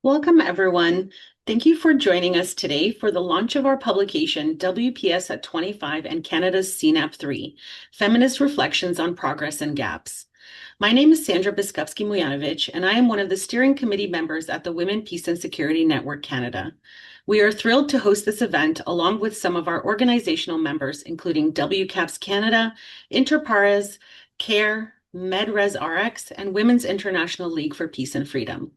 Welcome, everyone. Thank you for joining us today for the launch of our publication, WPS at 25 and Canada's CNAP3, Feminist Reflections on Progress and Gaps. My name is Sandra Biskupski-Mujanovic, and I am one of the steering committee members at the Women, Peace and Security Network Canada. We are thrilled to host this event along with some of our organizational members, including WCAPS Canada, Interpares, CARE, MedRes RX, and Women's International League for Peace and Freedom.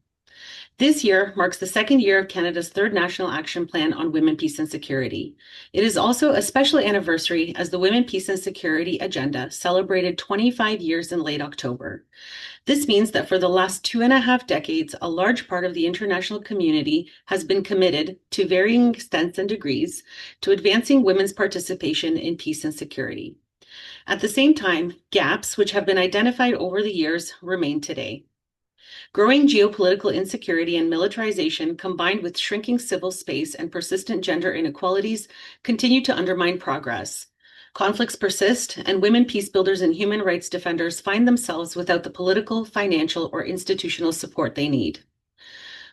This year marks the second year of Canada's third National Action Plan on Women, Peace and Security. It is also a special anniversary as the Women, Peace and Security Agenda celebrated 25 years in late October. This means that for the last 2.5 decades, a large part of the international community has been committed, to varying extents and degrees, to advancing women's participation in peace and security. At the same time, gaps, which have been identified over the years, remain today. Growing geopolitical insecurity and militarization, combined with shrinking civil space and persistent gender inequalities, continue to undermine progress. Conflicts persist, and women peace builders and human rights defenders find themselves without the political, financial, or institutional support they need.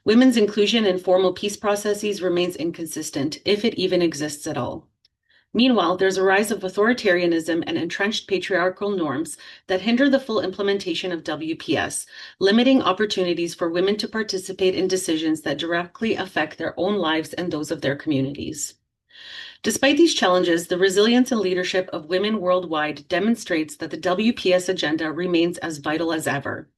Women's inclusion in formal peace processes remains inconsistent, if it even exists at all. Meanwhile, there's a rise of authoritarianism and entrenched patriarchal norms that hinder the full implementation of WPS, limiting opportunities for women to participate in decisions that directly affect their own lives and those of their communities. Despite these challenges, the resilience and leadership of women worldwide demonstrates that the WPS agenda remains as vital as ever.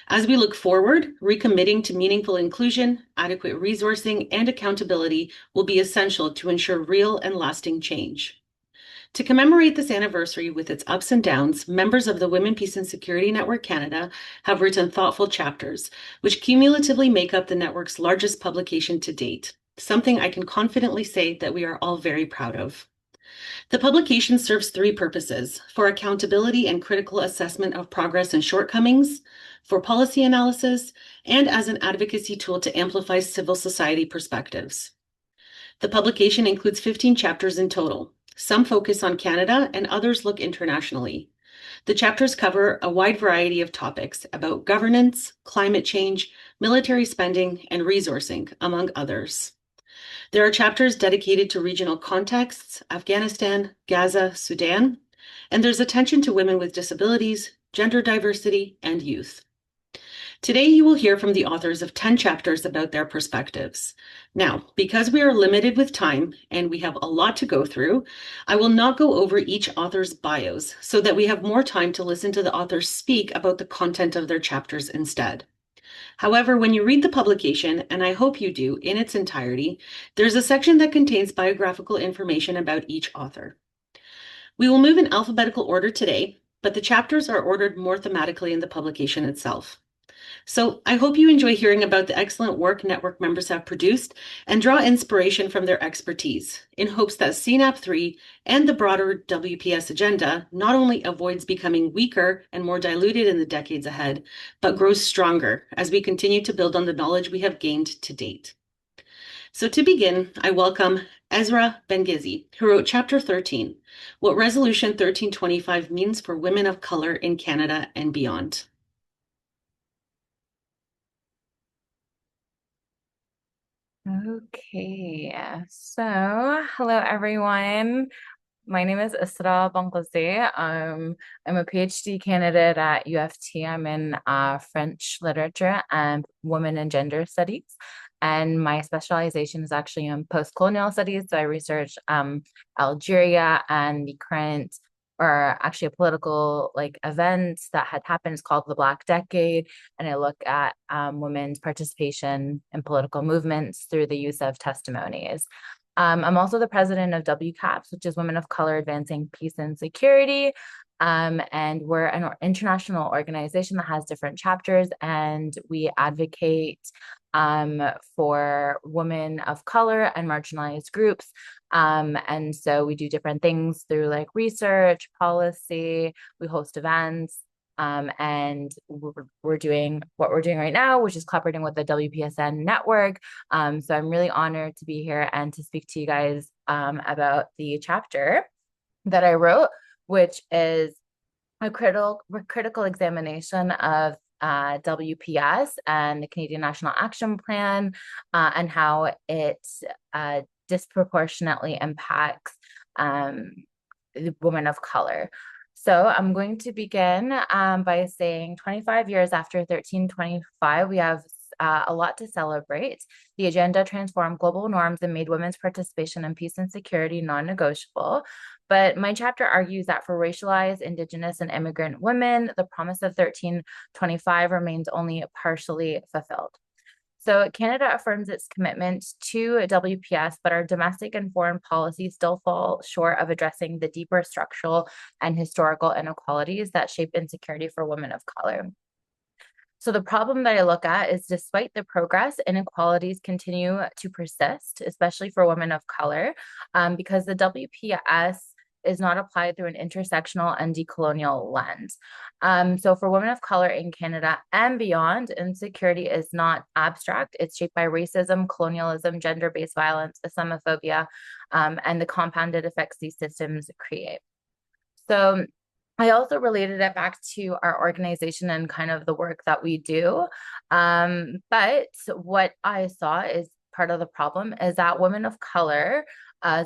As we look forward, recommitting to meaningful inclusion, adequate resourcing, and accountability will be essential to ensure real and lasting change. To commemorate this anniversary with its ups and downs, members of the Women, Peace and Security Network Canada have written thoughtful chapters, which cumulatively make up the network's largest publication to date, something I can confidently say that we are all very proud of. The publication serves three purposes: for accountability and critical assessment of progress and shortcomings, for policy analysis, and as an advocacy tool to amplify civil society perspectives. The publication includes 15 chapters in total. Some focus on Canada and others look internationally. The chapters cover a wide variety of topics about governance, climate change, military spending, and resourcing, among others. There are chapters dedicated to regional contexts, Afghanistan, Gaza, Sudan, and there's attention to women with disabilities, gender diversity, and youth. Today, you will hear from the authors of 10 chapters about their perspectives. Now, because we are limited with time and we have a lot to go through, I will not go over each author's bios so that we have more time to listen to the authors speak about the content of their chapters instead. However, when you read the publication, and I hope you do in its entirety, there's a section that contains biographical information about each author. We will move in alphabetical order today, but the chapters are ordered more thematically in the publication itself. So I hope you enjoy hearing about the excellent work network members have produced and draw inspiration from their expertise in hopes that CNAP3 and the broader WPS agenda not only avoids becoming weaker and more diluted in the decades ahead, but grows stronger as we continue to build on the knowledge we have gained to date. So to begin, I welcome Ezra Bengizi, who wrote Chapter 13, What Resolution 1325 Means for Women of Color in Canada and Beyond. Okay, so hello everyone. My name is Isra Banqazi. I'm a PhD candidate at UFT. I'm in French literature and women and gender studies. And my specialization is actually in post-colonial studies. So I research Algeria and the current, or actually a political event that had happened. It's called the Black Decade, and I look at women's participation in political movements through the use of testimonies. I'm also the president of WCAPS, which is Women of Color Advancing Peace and Security. And we're an international organization that has different chapters, and we advocate for women of color and marginalized groups. And so we do different things through research, policy, we host events, and we're doing what we're doing right now, which is collaborating with the WPSN network. So I'm really honored to be here and to speak to you guys about the chapter that I wrote, which is a critical examination of WPS and the Canadian National Action Plan, and how it disproportionately impacts um, women of color. So I'm going to begin by saying 25 years after 1325, we have a lot to celebrate. The agenda transformed global norms and made women's participation in peace and security non-negotiable. But my chapter argues that for racialized, Indigenous, and immigrant women, the promise of 1325 remains only partially fulfilled. So Canada affirms its commitment to WPS, but our domestic and foreign policies still fall short of addressing the deeper structural and historical inequalities that shape insecurity for women of color. So the problem that I look at is despite the progress, inequalities continue to persist, especially for women of color, because the WPS is not applied through an intersectional and decolonial lens. So for women of color in Canada and beyond, insecurity is not abstract. It's shaped by racism, colonialism, gender-based violence, Islamophobia, and the compounded effects these systems create. So I also related it back to our organization and kind of the work that we do. But what I saw is part of the problem is that women of color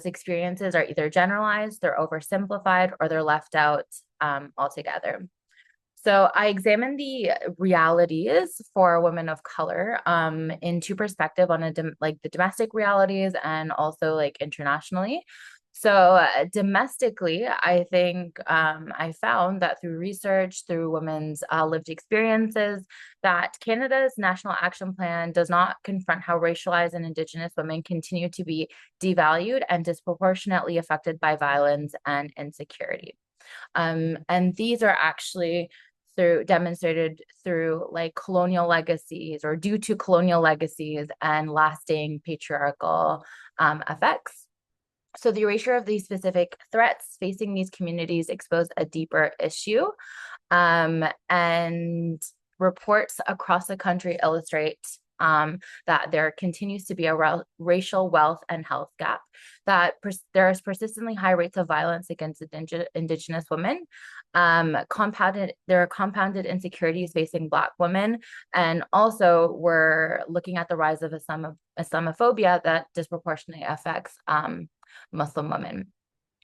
experiences are either generalized, they're oversimplified, or they're left out altogether. So I examined the realities for women of color in two perspectives on like the domestic realities and also like internationally. So domestically, I think I found that through research, through women's lived experiences, that Canada's National Action Plan does not confront how racialized and Indigenous women continue to be devalued and disproportionately affected by violence and insecurity. And these are actually demonstrated through like colonial legacies or due to colonial legacies and lasting patriarchal effects. So the erasure of these specific threats facing these communities expose a deeper issue. And reports across the country illustrate that there continues to be a racial wealth and health gap, that there is persistently high rates of violence against Indigenous women. There are compounded insecurities facing Black women, and also we're looking at the rise of Islamophobia that disproportionately affects Muslim women.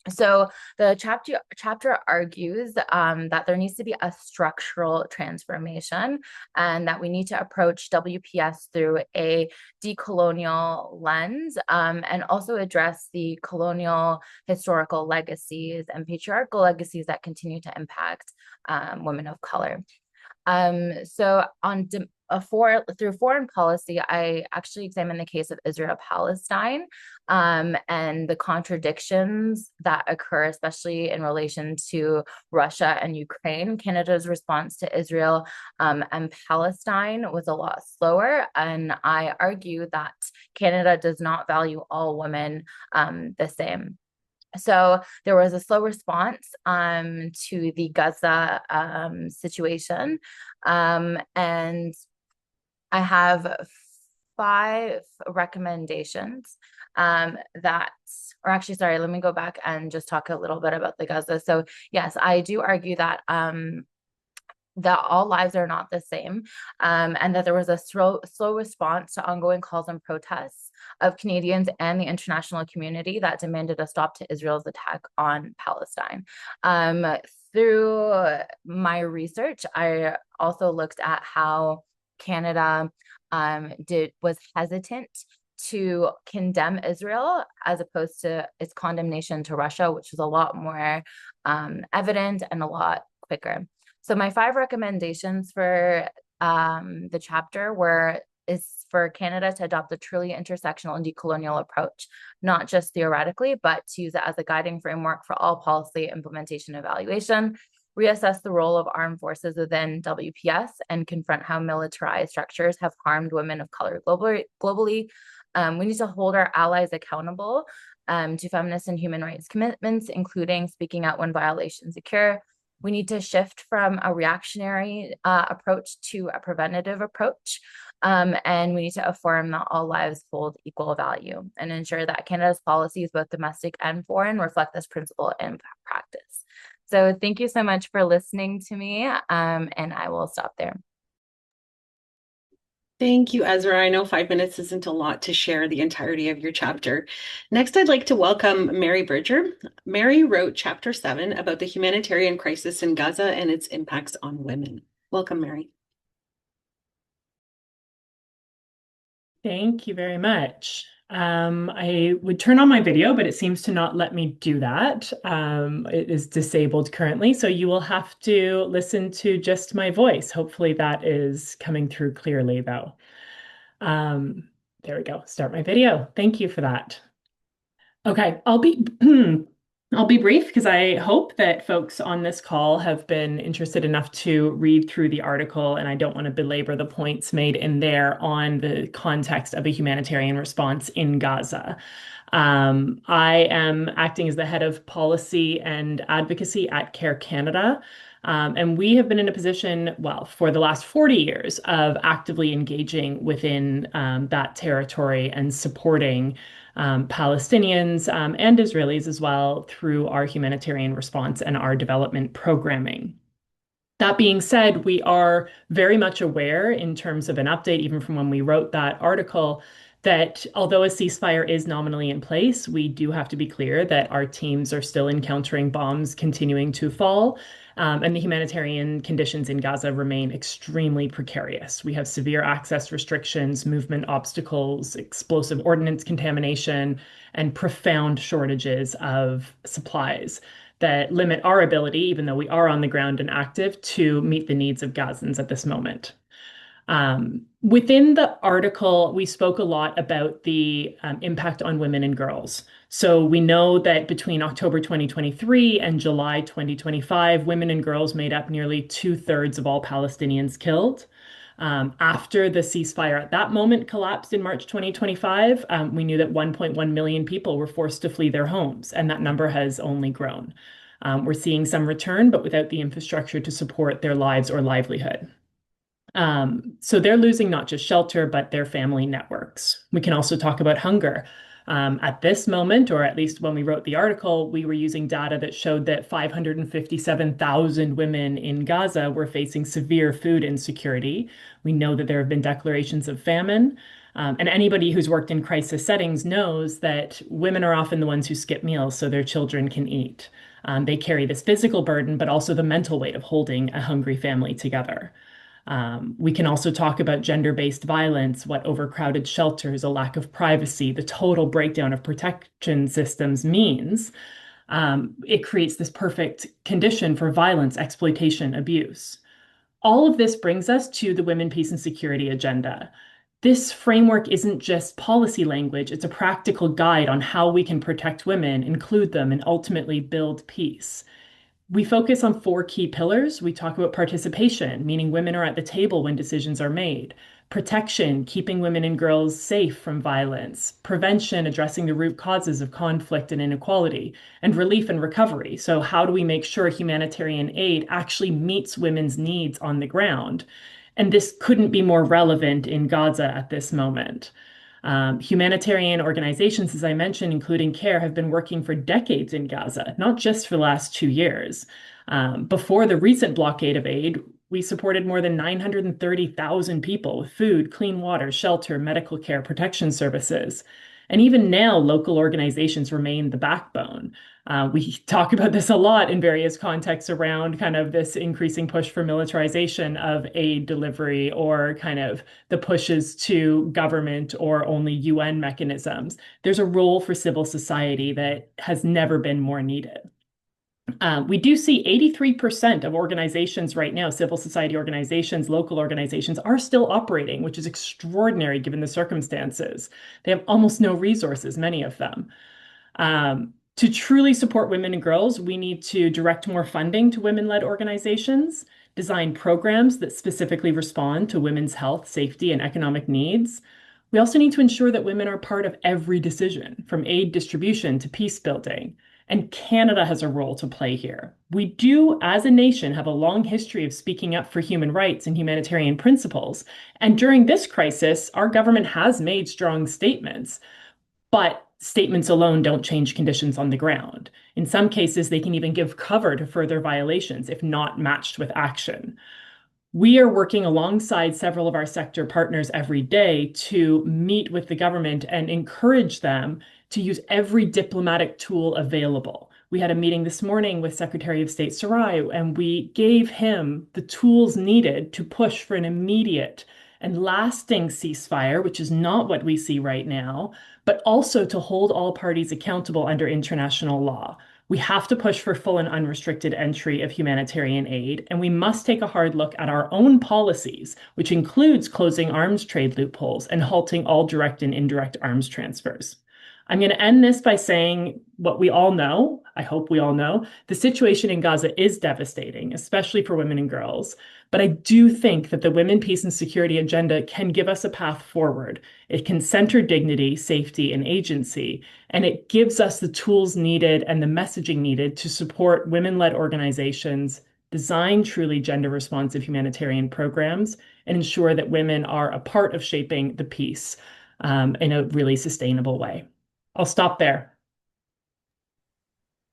So the chapter argues that there needs to be a structural transformation and that we need to approach WPS through a decolonial lens and also address the colonial historical legacies and patriarchal legacies that continue to impact women of color. So through foreign policy, I actually examined the case of Israel-Palestine and the contradictions that occur, especially in relation to Russia and Ukraine. Canada's response to Israel and Palestine was a lot slower, and I argue that Canada does not value all women the same. So there was a slow response to the Gaza situation. And I have 5 recommendations or actually, sorry, let me go back and just talk a little bit about the Gaza. So yes, I do argue that all lives are not the same, and that there was a slow response to ongoing calls and protests of Canadians and the international community that demanded a stop to Israel's attack on Palestine. Through my research, I also looked at how Canada was hesitant to condemn Israel as opposed to its condemnation to Russia, which was a lot more evident and a lot quicker. So my 5 recommendations for the chapter is for Canada to adopt a truly intersectional and decolonial approach, not just theoretically, but to use it as a guiding framework for all policy implementation evaluation, reassess the role of armed forces within WPS, and confront how militarized structures have harmed women of color globally. We need to hold our allies accountable to feminist and human rights commitments, including speaking out when violations occur. We need to shift from a reactionary approach to a preventative approach. And we need to affirm that all lives hold equal value and ensure that Canada's policies, both domestic and foreign, reflect this principle in practice. So thank you so much for listening to me, and I will stop there. Thank you, Ezra. I know 5 minutes isn't a lot to share the entirety of your chapter. Next, I'd like to welcome Mary Bridger. Mary wrote Chapter 7 about the humanitarian crisis in Gaza and its impacts on women. Welcome, Mary. Thank you very much. I would turn on my video, but it seems to not let me do that. It is disabled currently, so you will have to listen to just my voice. Hopefully that is coming through clearly, though. Um, there we go. Start my video. Thank you for that. Okay, I'll be I'll be brief because I hope that folks on this call have been interested enough to read through the article, and I don't want to belabor the points made in there on the context of a humanitarian response in Gaza. I am acting as the head of policy and advocacy at CARE Canada. And we have been in a position, well, for the last 40 years of actively engaging within that territory and supporting Palestinians and Israelis as well through our humanitarian response and our development programming. That being said, we are very much aware in terms of an update, even from when we wrote that article, that although a ceasefire is nominally in place, we do have to be clear that our teams are still encountering bombs continuing to fall. And the humanitarian conditions in Gaza remain extremely precarious. We have severe access restrictions, movement obstacles, explosive ordnance contamination, and profound shortages of supplies that limit our ability, even though we are on the ground and active, to meet the needs of Gazans at this moment. Within the article, we spoke a lot about the impact on women and girls. So we know that between October 2023 and July 2025, women and girls made up nearly 2/3 of all Palestinians killed. After the ceasefire at that moment collapsed in March 2025, we knew that 1.1 million people were forced to flee their homes, and that number has only grown. We're seeing some return, but without the infrastructure to support their lives or livelihood. So they're losing not just shelter, but their family networks. We can also talk about hunger. At this moment, or at least when we wrote the article, we were using data that showed that 557,000 women in Gaza were facing severe food insecurity. We know that there have been declarations of famine. And anybody who's worked in crisis settings knows that women are often the ones who skip meals so their children can eat. They carry this physical burden, but also the mental weight of holding a hungry family together. We can also talk about gender-based violence, what overcrowded shelters, a lack of privacy, the total breakdown of protection systems means. It creates this perfect condition for violence, exploitation, abuse. All of this brings us to the Women, Peace, and Security agenda. This framework isn't just policy language, it's a practical guide on how we can protect women, include them, and ultimately build peace. We focus on four key pillars. We talk about participation, meaning women are at the table when decisions are made. Protection, keeping women and girls safe from violence. Prevention, addressing the root causes of conflict and inequality. And relief and recovery. So, how do we make sure humanitarian aid actually meets women's needs on the ground? And this couldn't be more relevant in Gaza at this moment. Humanitarian organizations, as I mentioned, including CARE, have been working for decades in Gaza, not just for the last 2 years. Before the recent blockade of aid, we supported more than 930,000 people with food, clean water, shelter, medical care, protection services. And even now, local organizations remain the backbone. We talk about this a lot in various contexts around kind of this increasing push for militarization of aid delivery or kind of the pushes to government or only UN mechanisms. There's a role for civil society that has never been more needed. We do see 83% of organizations right now, civil society organizations, local organizations, are still operating, which is extraordinary given the circumstances. They have almost no resources, many of them. To truly support women and girls, we need to direct more funding to women-led organizations, design programs that specifically respond to women's health, safety, and economic needs. We also need to ensure that women are part of every decision, from aid distribution to peace building. And Canada has a role to play here. We do, as a nation, have a long history of speaking up for human rights and humanitarian principles. And during this crisis, our government has made strong statements. But statements alone don't change conditions on the ground. In some cases, they can even give cover to further violations if not matched with action. We are working alongside several of our sector partners every day to meet with the government and encourage them to use every diplomatic tool available. We had a meeting this morning with Secretary of State Sarai, and we gave him the tools needed to push for an immediate and lasting ceasefire, which is not what we see right now, but also to hold all parties accountable under international law. We have to push for full and unrestricted entry of humanitarian aid, and we must take a hard look at our own policies, which includes closing arms trade loopholes and halting all direct and indirect arms transfers. I'm going to end this by saying what we all know, I hope we all know, the situation in Gaza is devastating, especially for women and girls. But I do think that the Women, Peace, and Security agenda can give us a path forward. It can center dignity, safety, and agency, and it gives us the tools needed and the messaging needed to support women-led organizations, design truly gender-responsive humanitarian programs, and ensure that women are a part of shaping the peace in a really sustainable way. I'll stop there.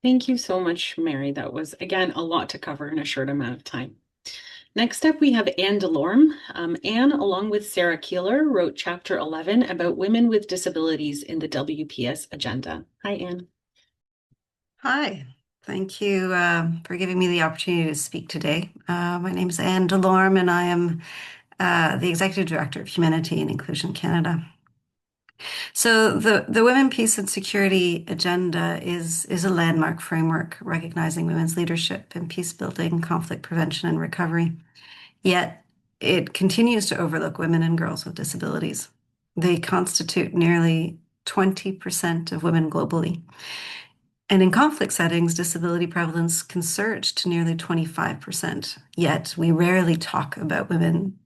Thank you so much, Mary. That was, again, a lot to cover in a short amount of time. Next up, we have Anne Delorme. Anne, along with Sarah Keeler, wrote Chapter 11 about women with disabilities in the WPS agenda. Hi, Anne. Hi, thank you for giving me the opportunity to speak today. My name is Anne Delorme, and I am the Executive Director of Humanity and Inclusion Canada. So the Women, Peace and Security agenda is a landmark framework recognizing women's leadership in peace building, conflict prevention, and recovery. Yet it continues to overlook women and girls with disabilities. They constitute nearly 20% of women globally. And in conflict settings, disability prevalence can surge to nearly 25%. Yet we rarely talk about women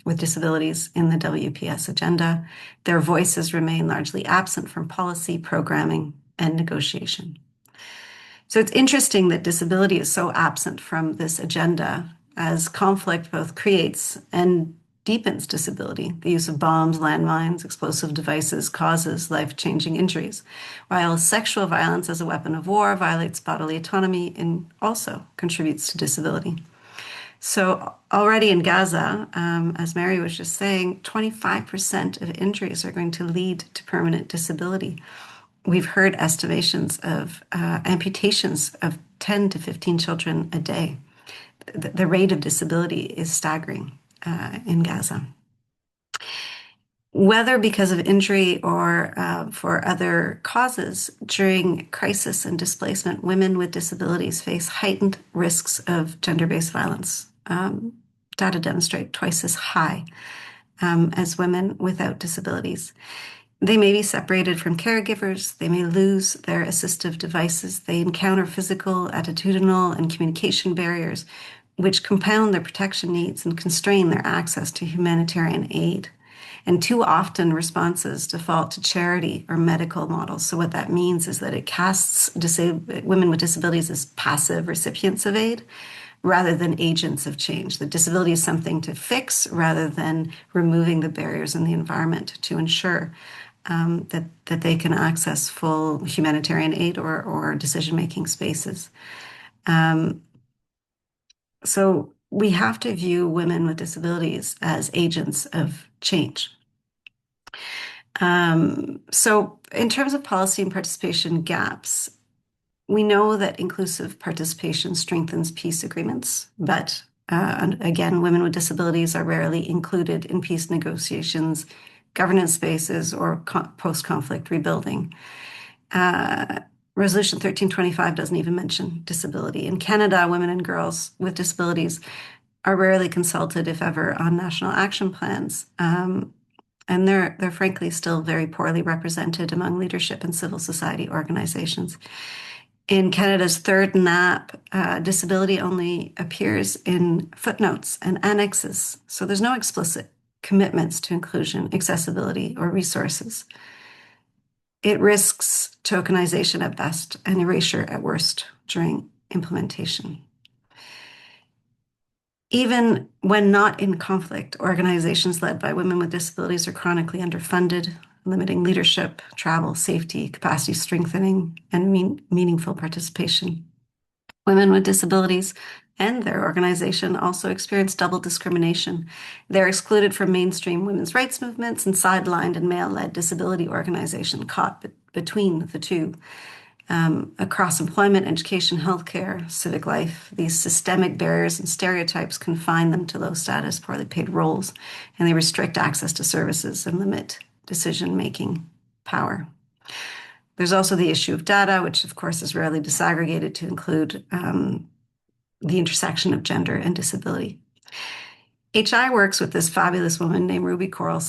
with disabilities in the WPS agenda. Their voices remain largely absent from policy, programming, and negotiation. So it's interesting that disability is so absent from this agenda, as conflict both creates and deepens disability. The use of bombs, landmines, explosive devices causes life-changing injuries, while sexual violence as a weapon of war violates bodily autonomy and also contributes to disability. So already in Gaza, as Mary was just saying, 25% of injuries are going to lead to permanent disability. We've heard estimations of amputations of 10 to 15 children a day. The rate of disability is staggering in Gaza. Whether because of injury or for other causes, during crisis and displacement, women with disabilities face heightened risks of gender-based violence. Data demonstrate twice as high as women without disabilities. They may be separated from caregivers, they may lose their assistive devices, they encounter physical, attitudinal, and communication barriers, which compound their protection needs and constrain their access to humanitarian aid. And too often responses default to charity or medical models. So what that means is that it casts women with disabilities as passive recipients of aid rather than agents of change. The disability is something to fix rather than removing the barriers in the environment to ensure that they can access full humanitarian aid or decision-making spaces. So we have to view women with disabilities as agents of change. So in terms of policy and participation gaps, we know that inclusive participation strengthens peace agreements, but again, women with disabilities are rarely included in peace negotiations, governance spaces, or post-conflict rebuilding. Resolution 1325 doesn't even mention disability. In Canada, women and girls with disabilities are rarely consulted, if ever, on national action plans. And they're frankly still very poorly represented among leadership and civil society organizations. In Canada's third CNAP, disability only appears in footnotes and annexes. So there's no explicit commitments to inclusion, accessibility, or resources. It risks tokenization at best and erasure at worst during implementation. Even when not in conflict, organizations led by women with disabilities are chronically underfunded, limiting leadership, travel, safety, capacity strengthening, and meaningful participation. Women with disabilities and their organization also experience double discrimination. They're excluded from mainstream women's rights movements and sidelined in male-led disability organization, caught between the two. Across employment, education, healthcare, civic life, these systemic barriers and stereotypes confine them to low status, poorly paid roles, and they restrict access to services and limit decision-making power. There's also the issue of data, which of course is rarely disaggregated to include the intersection of gender and disability. HI works with this fabulous woman named Ruby Coral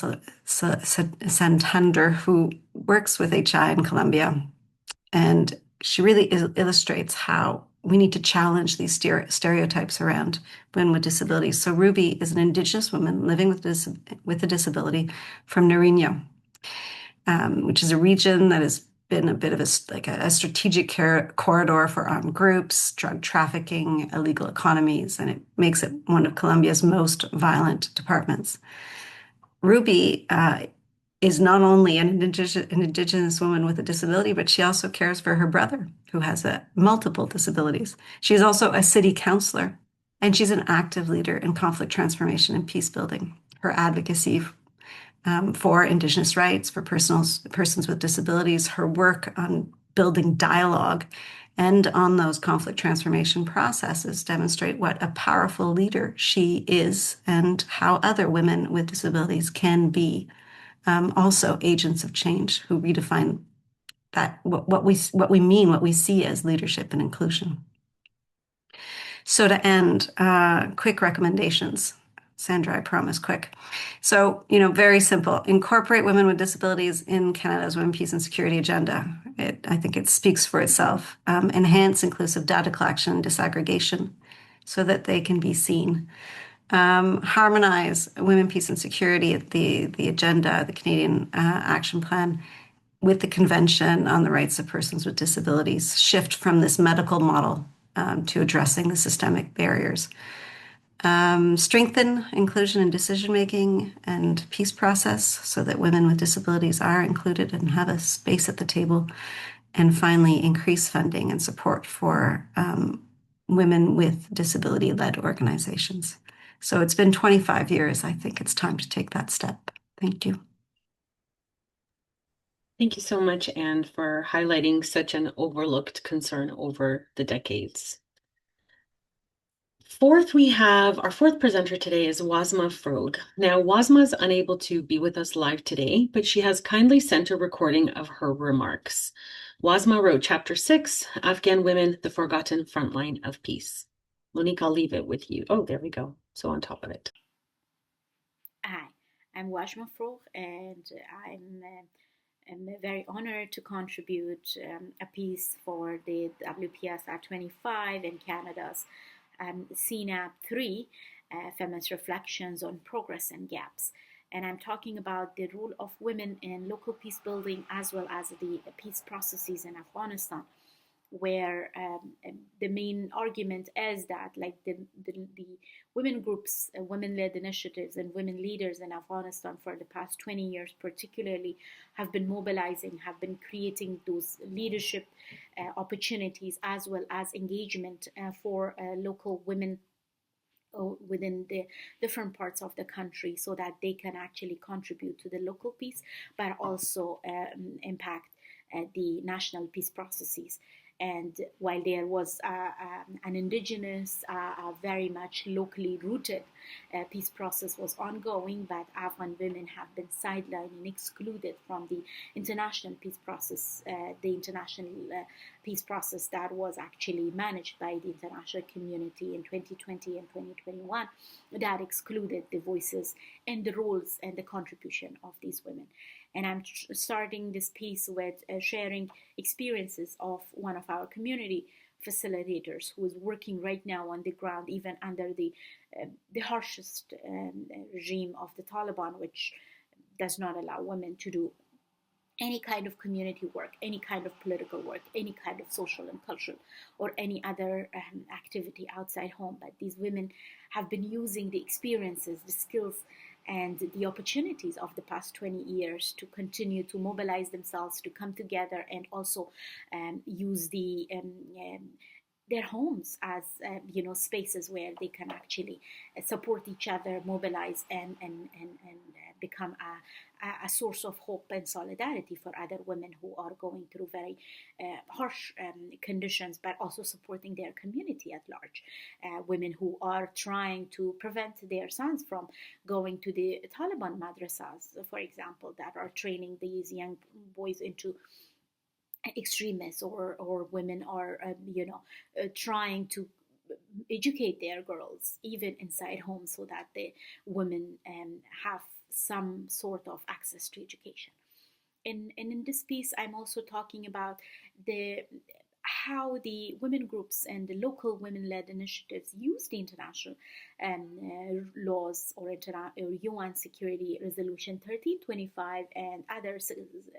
Santander, who works with HI in Colombia. And she really illustrates how we need to challenge these stereotypes around women with disabilities. So Ruby is an Indigenous woman living with a disability from Nariño, which is a region that has been a bit of a strategic corridor for armed groups, drug trafficking, illegal economies, and it makes it one of Colombia's most violent departments. Ruby is not only an Indigenous woman with a disability, but she also cares for her brother who has multiple disabilities. She's also a city councilor, and she's an active leader in conflict transformation and peace building. Her advocacy for Indigenous rights, for persons with disabilities, her work on building dialogue and on those conflict transformation processes demonstrate what a powerful leader she is and how other women with disabilities can be also agents of change who redefine that what we see as leadership and inclusion. So to end, quick recommendations. Sandra, I promise quick. So, very simple. Incorporate women with disabilities in Canada's Women, Peace and Security agenda. I think it speaks for itself. Enhance inclusive data collection and disaggregation so that they can be seen. Harmonize women, peace and security at the agenda, the Canadian Action Plan, with the Convention on the Rights of Persons with Disabilities. Shift from this medical model to addressing the systemic barriers. Strengthen inclusion in decision-making and peace process so that women with disabilities are included and have a space at the table. And finally, increase funding and support for women with disability-led organizations. So it's been 25 years. I think it's time to take that step. Thank you. Thank you so much, Anne, for highlighting such an overlooked concern over the decades. Our fourth presenter today is Wasma Frog. Now, Wasma is unable to be with us live today, but she has kindly sent a recording of her remarks. Wasma wrote Chapter 6, Afghan Women, the Forgotten Frontline of Peace. Monique, I'll leave it with you. Oh, there we go. So on top of it. Hi, I'm Wasma Frog, and I'm very honored to contribute a piece for the WPS at 25 and Canada's CNAP3, Feminist Reflections on Progress and Gaps. And I'm talking about the role of women in local peace building as well as the peace processes in Afghanistan, where the main argument is that the women groups, women-led initiatives and women leaders in Afghanistan for the past 20 years particularly have been mobilizing, have been creating those leadership opportunities as well as engagement for local women within the different parts of the country so that they can actually contribute to the local peace but also impact the national peace processes. And while there was an indigenous, very much locally rooted peace process was ongoing, but Afghan women have been sidelined and excluded from the international peace process, peace process that was actually managed by the international community in 2020 and 2021, that excluded the voices and the roles and the contribution of these women. And I'm starting this piece with sharing experiences of one of our community facilitators who is working right now on the ground, even under the harshest regime of the Taliban, which does not allow women to do any kind of community work, any kind of political work, any kind of social and cultural, or any other activity outside home. But these women have been using the experiences, the skills, and the opportunities of the past 20 years to continue to mobilize themselves, to come together, and also use the their homes as spaces where they can actually support each other, mobilize, and become a source of hope and solidarity for other women who are going through very harsh conditions, but also supporting their community at large. Women who are trying to prevent their sons from going to the Taliban madrasas, for example, that are training these young boys into extremists, or women are trying to educate their girls even inside homes so that the women have some sort of access to education. And in this piece, I'm also talking about the how the women groups and the local women-led initiatives use the international laws, or UN Security Resolution 1325 and others,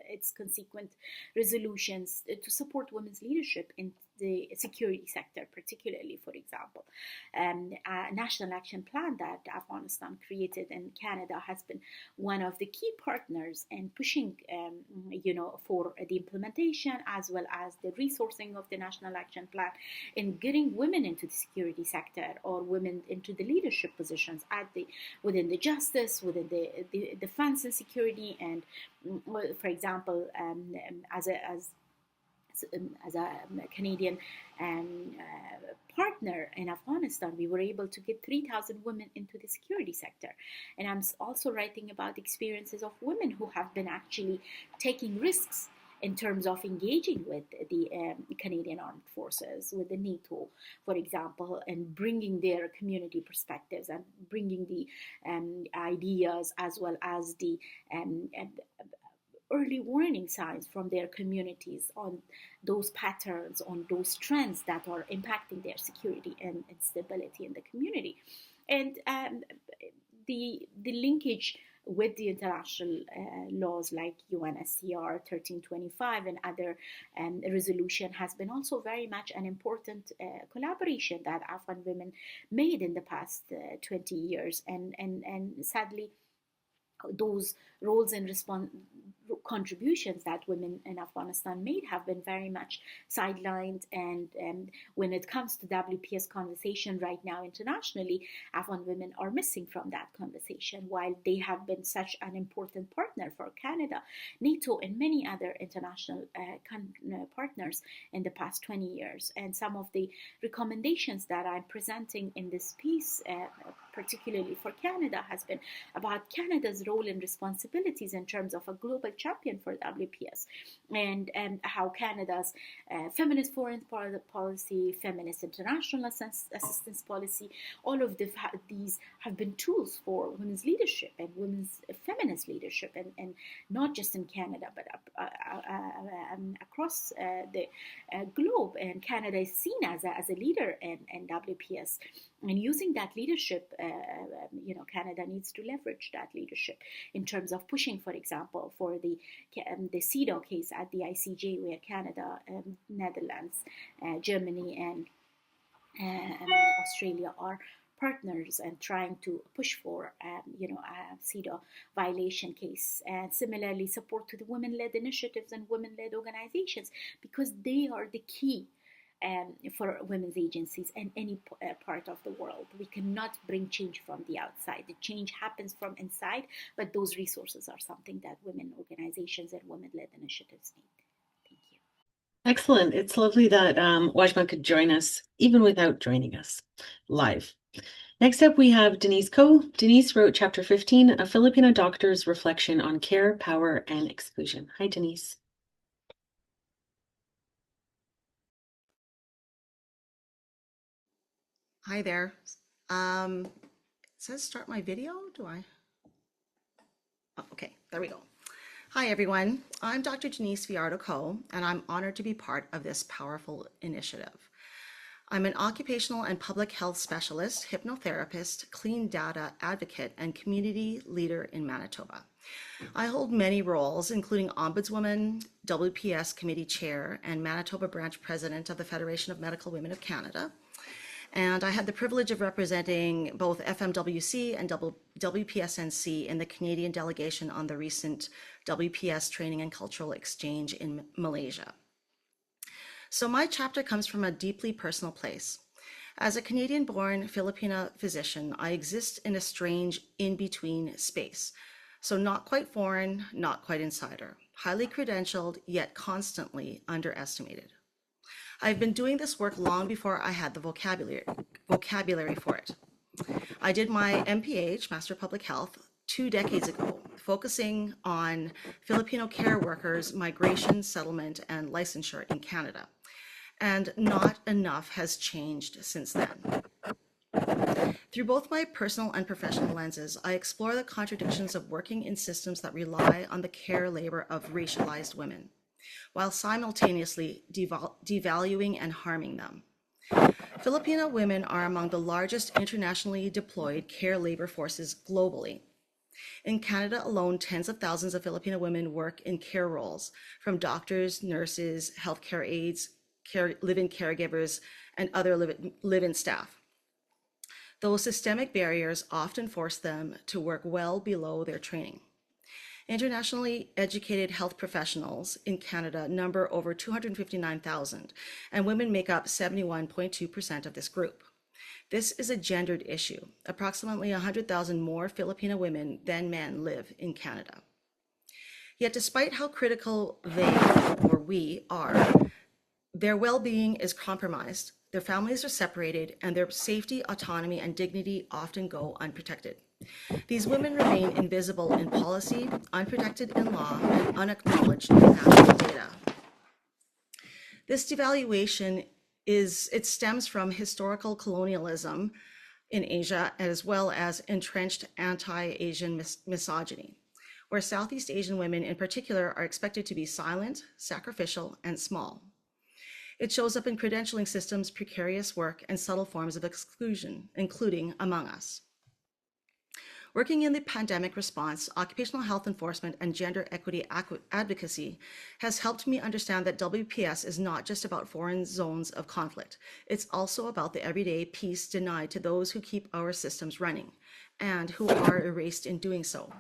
its consequent resolutions, to support women's leadership in the security sector, particularly, for example. A national action plan that Afghanistan created in Canada has been one of the key partners in pushing, for the implementation as well as the resourcing of the national action plan in getting women into the security sector, or women into the leadership positions within the justice, within the defense and security, and for example, as a Canadian partner in Afghanistan, we were able to get 3,000 women into the security sector. And I'm also writing about experiences of women who have been actually taking risks in terms of engaging with the Canadian Armed Forces, with the NATO, for example, and bringing their community perspectives and bringing the ideas as well as the early warning signs from their communities on those patterns, on those trends that are impacting their security and stability in the community. And the linkage with the international laws like UNSCR 1325 and other resolution has been also very much an important collaboration that Afghan women made in the past 20 years. And sadly, those roles and contributions that women in Afghanistan made have been very much sidelined. And when it comes to WPS conversation right now internationally, Afghan women are missing from that conversation, while they have been such an important partner for Canada, NATO, and many other international partners in the past 20 years. And some of the recommendations that I'm presenting in this piece, particularly for Canada, has been about Canada's role and responsibilities in terms of a global champion for WPS, and how Canada's feminist foreign policy, feminist international assistance policy, all of these have been tools for women's leadership and women's feminist leadership, and not just in Canada, but across the globe. And Canada is seen as a leader in WPS. And using that leadership, Canada needs to leverage that leadership in terms of pushing, for example, for the CEDAW case at the ICJ, where Canada, Netherlands, Germany, and Australia are partners and trying to push for, a CEDAW violation case. And similarly, support to the women-led initiatives and women-led organizations, because they are the key for women's agencies in any part of the world. We cannot bring change from the outside. The change happens from inside, but those resources are something that women organizations and women-led initiatives need. Thank you. Excellent. It's lovely that Wajma could join us, even without joining us live. Next up, we have Denise Ko. Denise wrote Chapter 15, A Filipino Doctor's Reflection on Care, Power, and Exclusion. Hi, Denise. Hi there. It says start my video. Do I? Oh, okay, there we go. Hi, everyone. I'm Dr. Denise Villardo-Ko, and I'm honored to be part of this powerful initiative. I'm an occupational and public health specialist, hypnotherapist, clean data advocate, and community leader in Manitoba. I hold many roles, including Ombudswoman, WPS Committee Chair, and Manitoba Branch President of the Federation of Medical Women of Canada. And I had the privilege of representing both FMWC and WPSNC in the Canadian delegation on the recent WPS Training and Cultural Exchange in Malaysia. So my chapter comes from a deeply personal place. As a Canadian-born Filipina physician, I exist in a strange in-between space. So not quite foreign, not quite insider, highly credentialed, yet constantly underestimated. I've been doing this work long before I had the vocabulary for it. I did my MPH, Master of Public Health, 2 decades ago, focusing on Filipino care workers, migration, settlement, and licensure in Canada. And not enough has changed since then. Through both my personal and professional lenses, I explore the contradictions of working in systems that rely on the care labor of racialized women, while simultaneously devaluing and harming them. Filipino women are among the largest internationally deployed care labor forces globally. In Canada alone, tens of thousands of Filipino women work in care roles, from doctors, nurses, healthcare aides, live-in caregivers, and other live-in staff. Those systemic barriers often force them to work well below their training. Internationally educated health professionals in Canada number over 259,000, and women make up 71.2% of this group. This is a gendered issue. Approximately 100,000 more Filipino women than men live in Canada. Yet despite how critical they, or we, are, their well-being is compromised, their families are separated, and their safety, autonomy, and dignity often go unprotected. These women remain invisible in policy, unprotected in law, and unacknowledged in national data. This devaluation stems from historical colonialism in Asia, as well as entrenched anti-Asian misogyny, where Southeast Asian women in particular are expected to be silent, sacrificial, and small. It shows up in credentialing systems, precarious work, and subtle forms of exclusion, including among us. Working in the pandemic response, occupational health enforcement, and gender equity advocacy has helped me understand that WPS is not just about foreign zones of conflict. It's also about the everyday peace denied to those who keep our systems running and who are erased in doing so.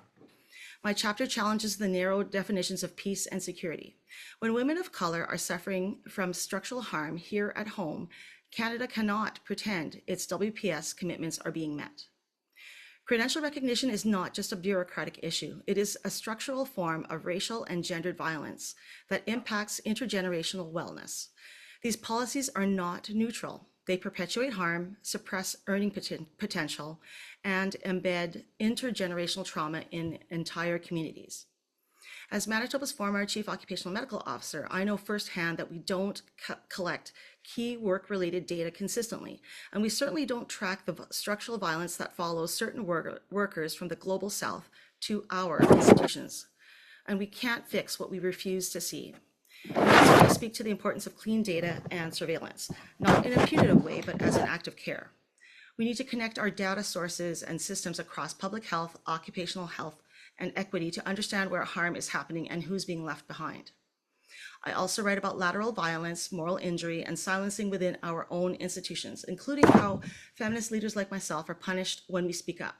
My chapter challenges the narrow definitions of peace and security. When women of color are suffering from structural harm here at home, Canada cannot pretend its WPS commitments are being met. Credential recognition is not just a bureaucratic issue. It is a structural form of racial and gendered violence that impacts intergenerational wellness. These policies are not neutral. They perpetuate harm, suppress earning potential, and embed intergenerational trauma in entire communities. As Manitoba's former Chief Occupational Medical Officer, I know firsthand that we don't collect key work-related data consistently, and we certainly don't track the structural violence that follows certain workers from the Global South to our institutions. And we can't fix what we refuse to see. That's why I speak to the importance of clean data and surveillance, not in a punitive way, but as an act of care. We need to connect our data sources and systems across public health, occupational health, and equity to understand where harm is happening and who's being left behind. I also write about lateral violence, moral injury, and silencing within our own institutions, including how feminist leaders like myself are punished when we speak up.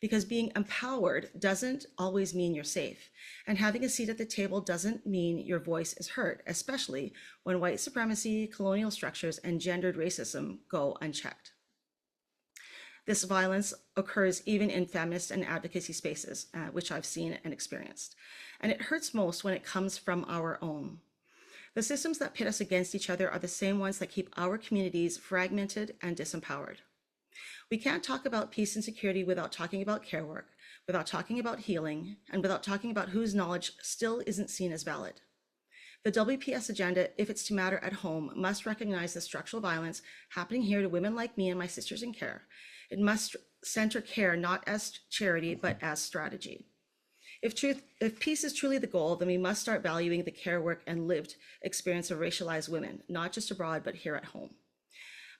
Because being empowered doesn't always mean you're safe, and having a seat at the table doesn't mean your voice is heard, especially when white supremacy, colonial structures, and gendered racism go unchecked. This violence occurs even in feminist and advocacy spaces, which I've seen and experienced. And it hurts most when it comes from our own. The systems that pit us against each other are the same ones that keep our communities fragmented and disempowered. We can't talk about peace and security without talking about care work, without talking about healing, and without talking about whose knowledge still isn't seen as valid. The WPS agenda, if it's to matter at home, must recognize the structural violence happening here to women like me and my sisters in care. It must center care not as charity, but as strategy. If peace is truly the goal, then we must start valuing the care work and lived experience of racialized women, not just abroad, but here at home.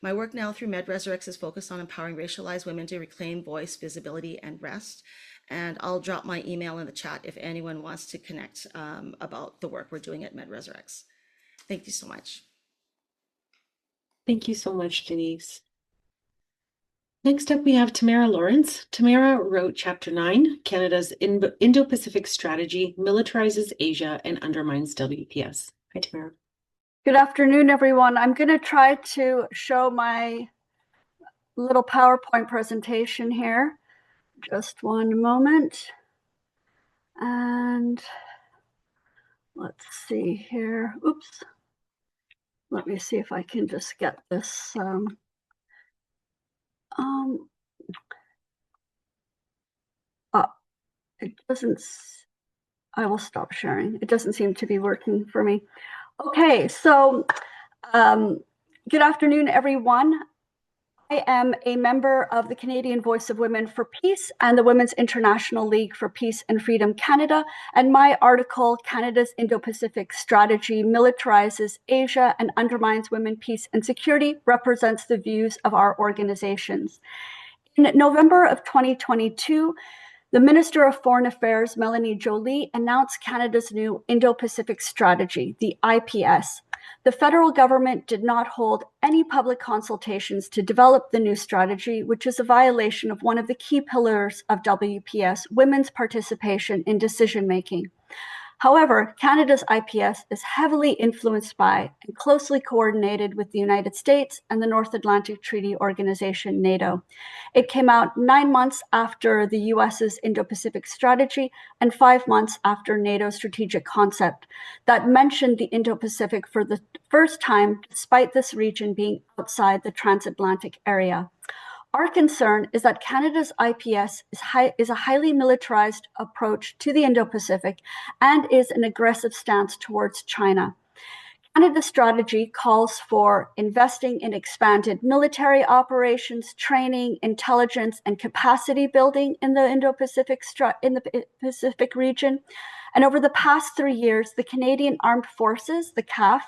My work now through MedResurrex is focused on empowering racialized women to reclaim voice, visibility, and rest. And I'll drop my email in the chat if anyone wants to connect about the work we're doing at MedResurrex. Thank you so much. Thank you so much, Denise. Next up, we have Tamara Lawrence. Tamara wrote Chapter 9, Canada's Indo-Pacific Strategy Militarizes Asia and Undermines WPS. Hi, Tamara. Good afternoon, everyone. I'm going to try to show my little PowerPoint presentation here. Just one moment. And let's see here. Oops. Let me see if I can just get this. It doesn't, I will stop sharing. It doesn't seem to be working for me. Okay, so good afternoon, everyone. I am a member of the Canadian Voice of Women for Peace and the Women's International League for Peace and Freedom Canada, and my article, Canada's Indo-Pacific Strategy Militarizes Asia and Undermines Women, Peace and Security, represents the views of our organizations. In November of 2022, the Minister of Foreign Affairs, Melanie Joly, announced Canada's new Indo-Pacific Strategy, the IPS. The federal government did not hold any public consultations to develop the new strategy, which is a violation of one of the key pillars of WPS, women's participation in decision-making. However, Canada's IPS is heavily influenced by and closely coordinated with the United States and the North Atlantic Treaty Organization, NATO. It came out 9 months after the US's Indo-Pacific strategy and 5 months after NATO's strategic concept that mentioned the Indo-Pacific for the first time, despite this region being outside the transatlantic area. Our concern is that Canada's IPS is a highly militarized approach to the Indo-Pacific and is an aggressive stance towards China. Canada's strategy calls for investing in expanded military operations, training, intelligence, and capacity building in the Indo-Pacific Pacific region. And over the past 3 years, the Canadian Armed Forces, the CAF,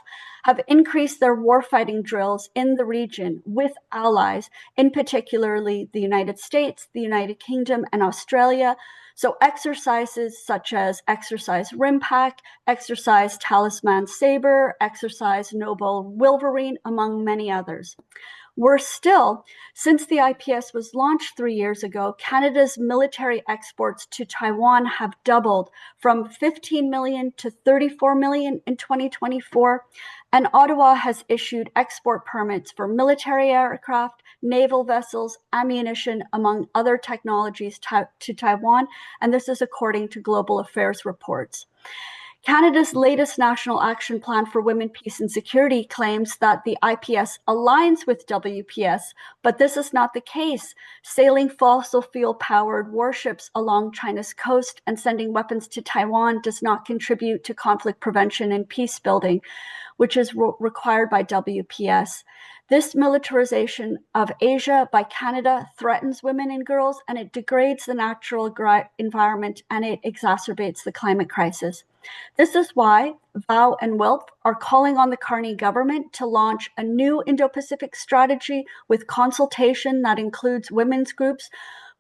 have increased their warfighting drills in the region with allies, in particularly the United States, the United Kingdom, and Australia. So exercises such as Exercise Rimpak, Exercise Talisman Sabre, Exercise Noble Wolverine, among many others. Worse still, since the IPS was launched 3 years ago, Canada's military exports to Taiwan have doubled from 15 million to 34 million in 2024, and Ottawa has issued export permits for military aircraft, naval vessels, ammunition, among other technologies to Taiwan, and this is according to Global Affairs reports. Canada's latest National Action Plan for Women, Peace and Security claims that the IPS aligns with WPS, but this is not the case. Sailing fossil fuel-powered warships along China's coast and sending weapons to Taiwan does not contribute to conflict prevention and peace building, which is required by WPS. This militarization of Asia by Canada threatens women and girls, and it degrades the natural environment, and it exacerbates the climate crisis. This is why VOW and WILP are calling on the Carney government to launch a new Indo-Pacific strategy with consultation that includes women's groups,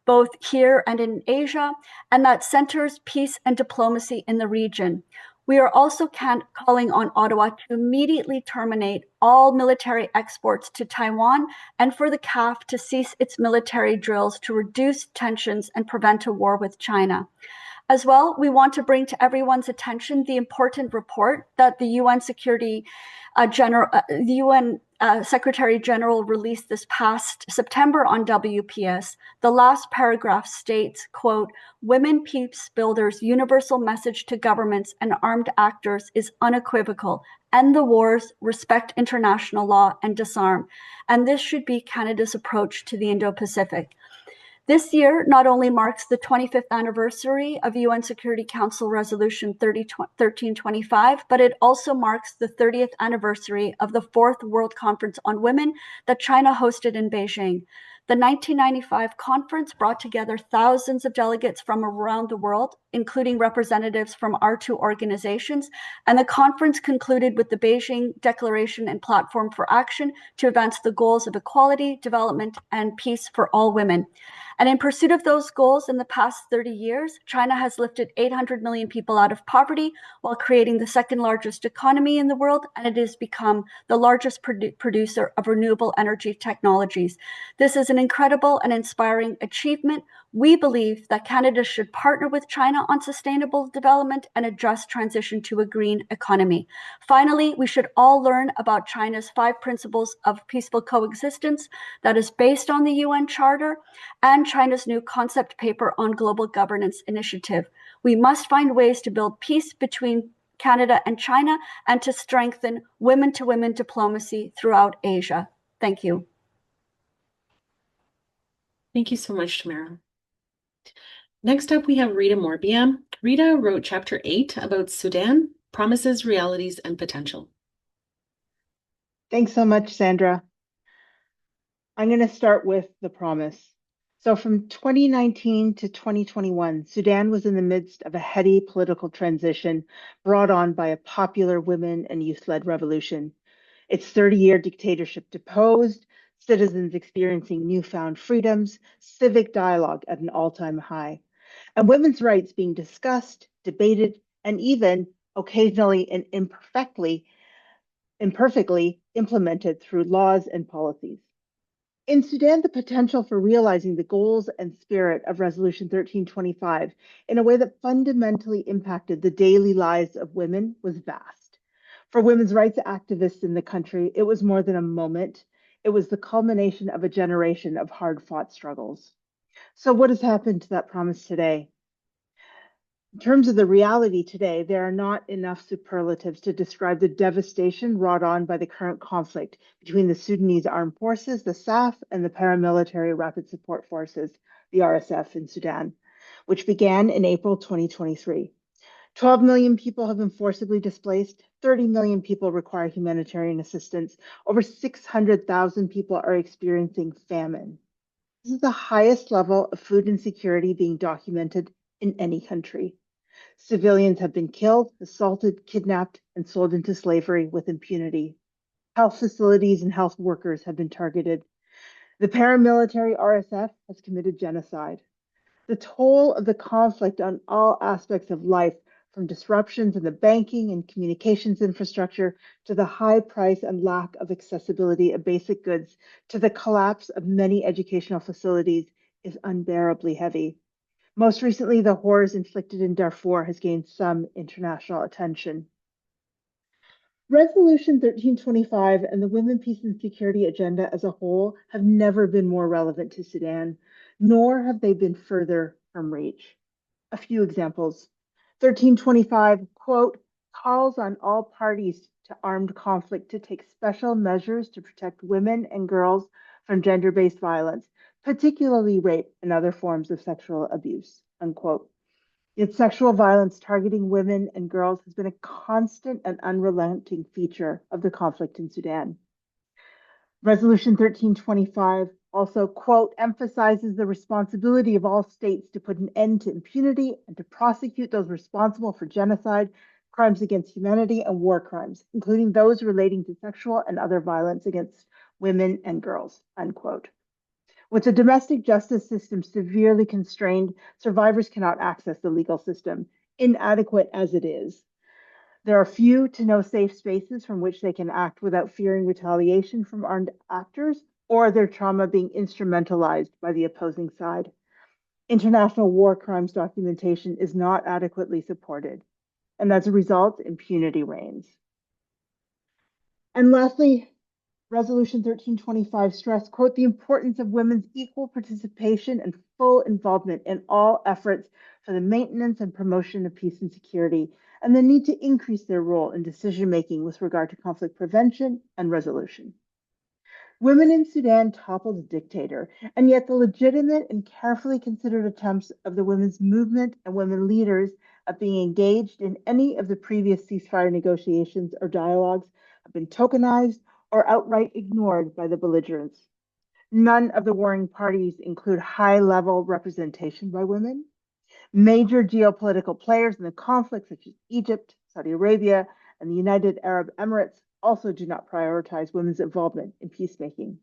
both here and in Asia, and that centers peace and diplomacy in the region. We are also calling on Ottawa to immediately terminate all military exports to Taiwan and for the CAF to cease its military drills to reduce tensions and prevent a war with China. As well, we want to bring to everyone's attention the important report that the UN Secretary General released this past September on WPS. The last paragraph states, quote, "Women peace builders' universal message to governments and armed actors is unequivocal. End the wars, respect international law, and disarm." And this should be Canada's approach to the Indo-Pacific. This year not only marks the 25th anniversary of UN Security Council Resolution 1325, but it also marks the 30th anniversary of the 4th World Conference on Women that China hosted in Beijing. The 1995 conference brought together thousands of delegates from around the world, including representatives from our two organizations, and the conference concluded with the Beijing Declaration and Platform for Action to advance the goals of equality, development, and peace for all women. And in pursuit of those goals in the past 30 years, China has lifted 800 million people out of poverty while creating the second largest economy in the world, and it has become the largest producer of renewable energy technologies. This is an incredible and inspiring achievement. We believe that Canada should partner with China on sustainable development and address transition to a green economy. Finally, we should all learn about China's 5 principles of peaceful coexistence that is based on the UN Charter and China's new concept paper on global governance initiative. We must find ways to build peace between Canada and China and to strengthen women-to-women diplomacy throughout Asia. Thank you. Thank you so much, Tamara. Next up, we have Rita Morbia. Rita wrote Chapter 8 about Sudan, Promises, Realities, and Potential. Thanks so much, Sandra. I'm going to start with the promise. So from 2019 to 2021, Sudan was in the midst of a heady political transition brought on by a popular women and youth-led revolution. Its 30-year dictatorship deposed, citizens experiencing newfound freedoms, civic dialogue at an all-time high, and women's rights being discussed, debated, and even occasionally and imperfectly implemented through laws and policies. In Sudan, the potential for realizing the goals and spirit of Resolution 1325 in a way that fundamentally impacted the daily lives of women was vast. For women's rights activists in the country, it was more than a moment. It was the culmination of a generation of hard-fought struggles. So what has happened to that promise today? In terms of the reality today, there are not enough superlatives to describe the devastation wrought on by the current conflict between the Sudanese Armed Forces, the SAF, and the Paramilitary Rapid Support Forces, the RSF in Sudan, which began in April 2023. 12 million people have been forcibly displaced, 30 million people require humanitarian assistance, over 600,000 people are experiencing famine. This is the highest level of food insecurity being documented in any country. Civilians have been killed, assaulted, kidnapped, and sold into slavery with impunity. Health facilities and health workers have been targeted. The paramilitary RSF has committed genocide. The toll of the conflict on all aspects of life, from disruptions in the banking and communications infrastructure to the high price and lack of accessibility of basic goods to the collapse of many educational facilities, is unbearably heavy. Most recently, the horrors inflicted in Darfur has gained some international attention. Resolution 1325 and the Women, Peace and Security agenda as a whole have never been more relevant to Sudan, nor have they been further from reach. A few examples. 1325, quote, calls on all parties to armed conflict to take special measures to protect women and girls from gender-based violence, particularly rape and other forms of sexual abuse, unquote. Yet sexual violence targeting women and girls has been a constant and unrelenting feature of the conflict in Sudan. Resolution 1325 also, quote, emphasizes the responsibility of all states to put an end to impunity and to prosecute those responsible for genocide, crimes against humanity, and war crimes, including those relating to sexual and other violence against women and girls, unquote. With the domestic justice system severely constrained, survivors cannot access the legal system, inadequate as it is. There are few to no safe spaces from which they can act without fearing retaliation from armed actors or their trauma being instrumentalized by the opposing side. International war crimes documentation is not adequately supported, and as a result, impunity reigns. And lastly, Resolution 1325 stressed, quote, the importance of women's equal participation and full involvement in all efforts for the maintenance and promotion of peace and security, and the need to increase their role in decision-making with regard to conflict prevention and resolution. Women in Sudan toppled a dictator, and yet the legitimate and carefully considered attempts of the women's movement and women leaders of being engaged in any of the previous ceasefire negotiations or dialogues have been tokenized or outright ignored by the belligerents. None of the warring parties include high-level representation by women. Major geopolitical players in the conflict, such as Egypt, Saudi Arabia, and the United Arab Emirates, also do not prioritize women's involvement in peacemaking.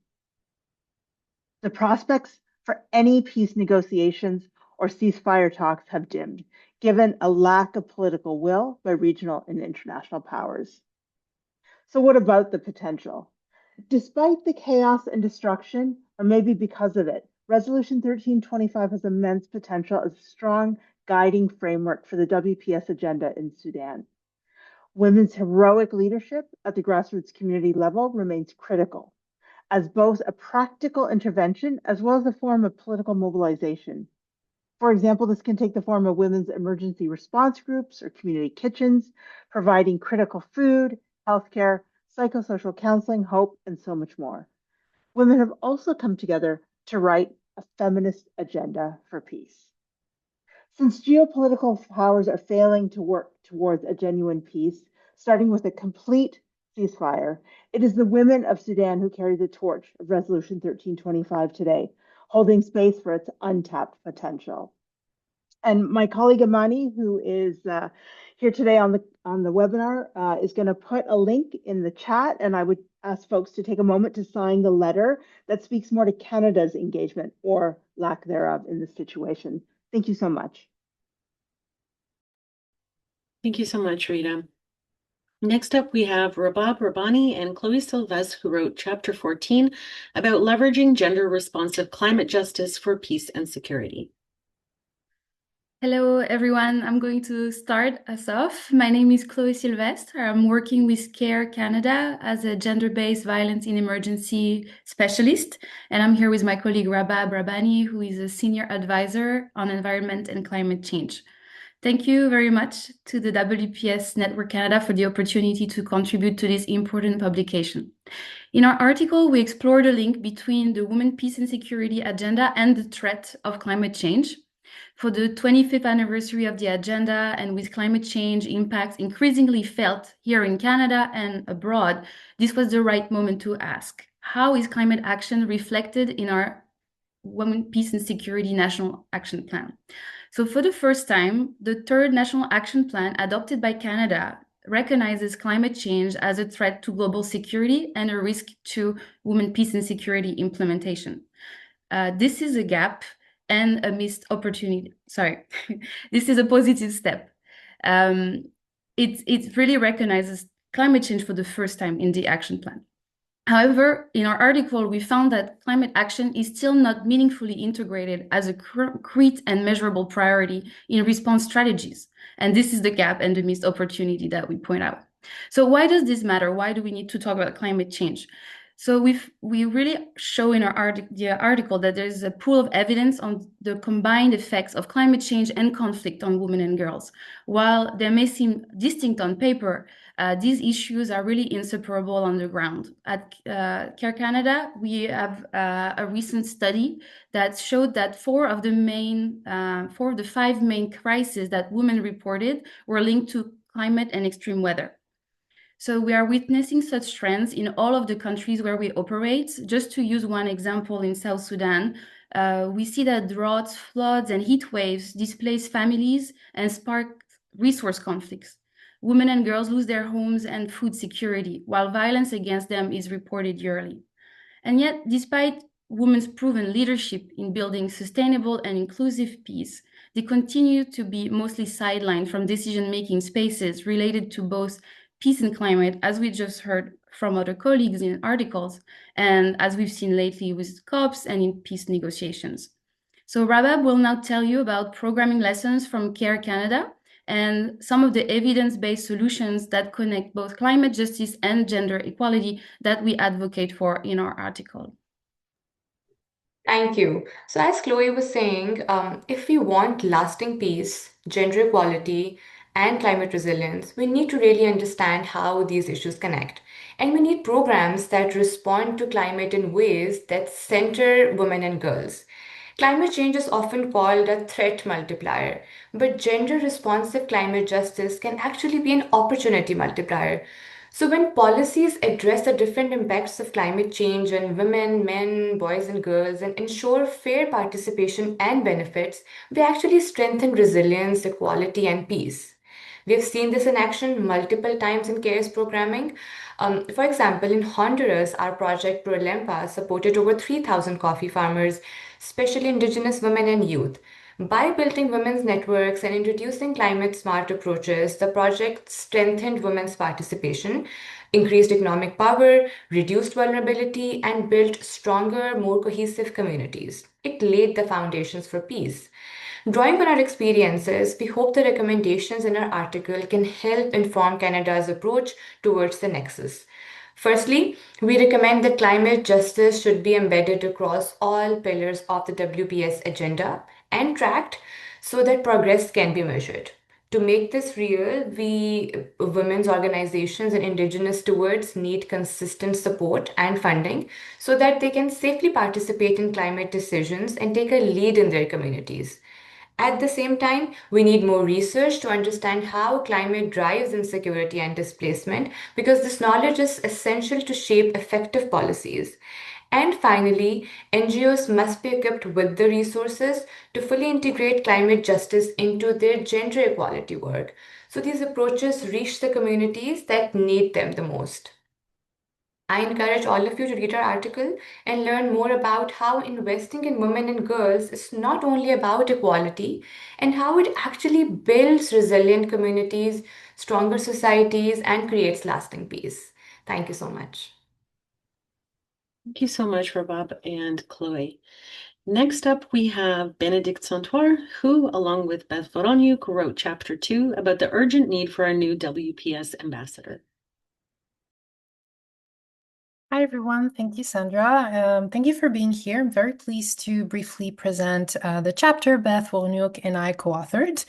The prospects for any peace negotiations or ceasefire talks have dimmed, given a lack of political will by regional and international powers. So what about the potential? Despite the chaos and destruction or maybe because of it, Resolution 1325 has immense potential as a strong guiding framework for the WPS agenda in Sudan. Women's heroic leadership at the grassroots community level remains critical as both a practical intervention as well as a form of political mobilization. For example, this can take the form of women's emergency response groups or community kitchens, providing critical food, healthcare, psychosocial counseling, hope, and so much more. Women have also come together to write a feminist agenda for peace. Since geopolitical powers are failing to work towards a genuine peace, starting with a complete ceasefire, it is the women of Sudan who carry the torch of Resolution 1325 today, holding space for its untapped potential. And my colleague Amani, who is here today on the webinar, is going to put a link in the chat, and I would ask folks to take a moment to sign the letter that speaks more to Canada's engagement or lack thereof in this situation. Thank you so much. Thank you so much, Rita. Next up, we have Rabab Rabbani and Chloe Sylvestre, who wrote Chapter 14 about leveraging gender-responsive climate justice for peace and security. Hello, everyone. I'm going to start us off. My name is Chloe Sylvestre. I'm working with CARE Canada as a gender-based violence in emergency specialist. And I'm here with my colleague Rabab Rabbani, who is a senior advisor on environment and climate change. Thank you very much to the WPS Network Canada for the opportunity to contribute to this important publication. In our article, we explore the link between the Women, Peace and Security agenda and the threat of climate change. For the 25th anniversary of the agenda, and with climate change impacts increasingly felt here in Canada and abroad, this was the right moment to ask, how is climate action reflected in our Women, Peace and Security National Action Plan? So for the first time, the third National Action Plan adopted by Canada recognizes climate change as a threat to global security and a risk to women, peace and security implementation. This is a gap and a missed opportunity. Sorry, this is a positive step. It really recognizes climate change for the first time in the action plan. However, in our article, we found that climate action is still not meaningfully integrated as a concrete and measurable priority in response strategies. And this is the gap and the missed opportunity that we point out. So why does this matter? Why do we need to talk about climate change? So we really show in our article that there's a pool of evidence on the combined effects of climate change and conflict on women and girls. While they may seem distinct on paper, these issues are really inseparable on the ground. At CARE Canada, we have a recent study that showed that four of the five main crises that women reported were linked to climate and extreme weather. So we are witnessing such trends in all of the countries where we operate. Just to use one example, in South Sudan, we see that droughts, floods, and heat waves displace families and spark resource conflicts. Women and girls lose their homes and food security, while violence against them is reported yearly. And yet, despite women's proven leadership in building sustainable and inclusive peace, they continue to be mostly sidelined from decision-making spaces related to both peace and climate, as we just heard from other colleagues in articles, and as we've seen lately with COPs and in peace negotiations. So Rabab will now tell you about programming lessons from CARE Canada and some of the evidence-based solutions that connect both climate justice and gender equality that we advocate for in our article. Thank you. So, as Chloe was saying, if we want lasting peace, gender equality, and climate resilience, we need to really understand how these issues connect. And we need programs that respond to climate in ways that center women and girls. Climate change is often called a threat multiplier, but gender responsive climate justice can actually be an opportunity multiplier. So, when policies address the different impacts of climate change on women, men, boys, and girls and ensure fair participation and benefits, we actually strengthen resilience, equality, and peace. We've seen this in action multiple times in CARES programming. For example, in Honduras, our project ProLempa supported over 3,000 coffee farmers, especially indigenous women and youth. By building women's networks and introducing climate smart approaches, the project strengthened women's participation, increased economic power, reduced vulnerability, and built stronger, more cohesive communities. It laid the foundations for peace. Drawing on our experiences, we hope the recommendations in our article can help inform Canada's approach towards the nexus. Firstly, we recommend that climate justice should be embedded across all pillars of the WPS agenda and tracked so that progress can be measured. To make this real, we women's organizations and indigenous stewards need consistent support and funding so that they can safely participate in climate decisions and take a lead in their communities. At the same time, we need more research to understand how climate drives insecurity and displacement because this knowledge is essential to shape effective policies. And finally, NGOs must be equipped with the resources to fully integrate climate justice into their gender equality work. So these approaches reach the communities that need them the most. I encourage all of you to read our article and learn more about how investing in women and girls is not only about equality and how it actually builds resilient communities, stronger societies, and creates lasting peace. Thank you so much. Thank you so much, Rabab and Chloe. Next up, we have Benedict Santoir, who, along with Beth Voroniuk, wrote Chapter 2 about the urgent need for a new WPS ambassador. Hi, everyone. Thank you, Sandra. Thank you for being here. I'm very pleased to briefly present the chapter Beth Wolniuk and I co-authored.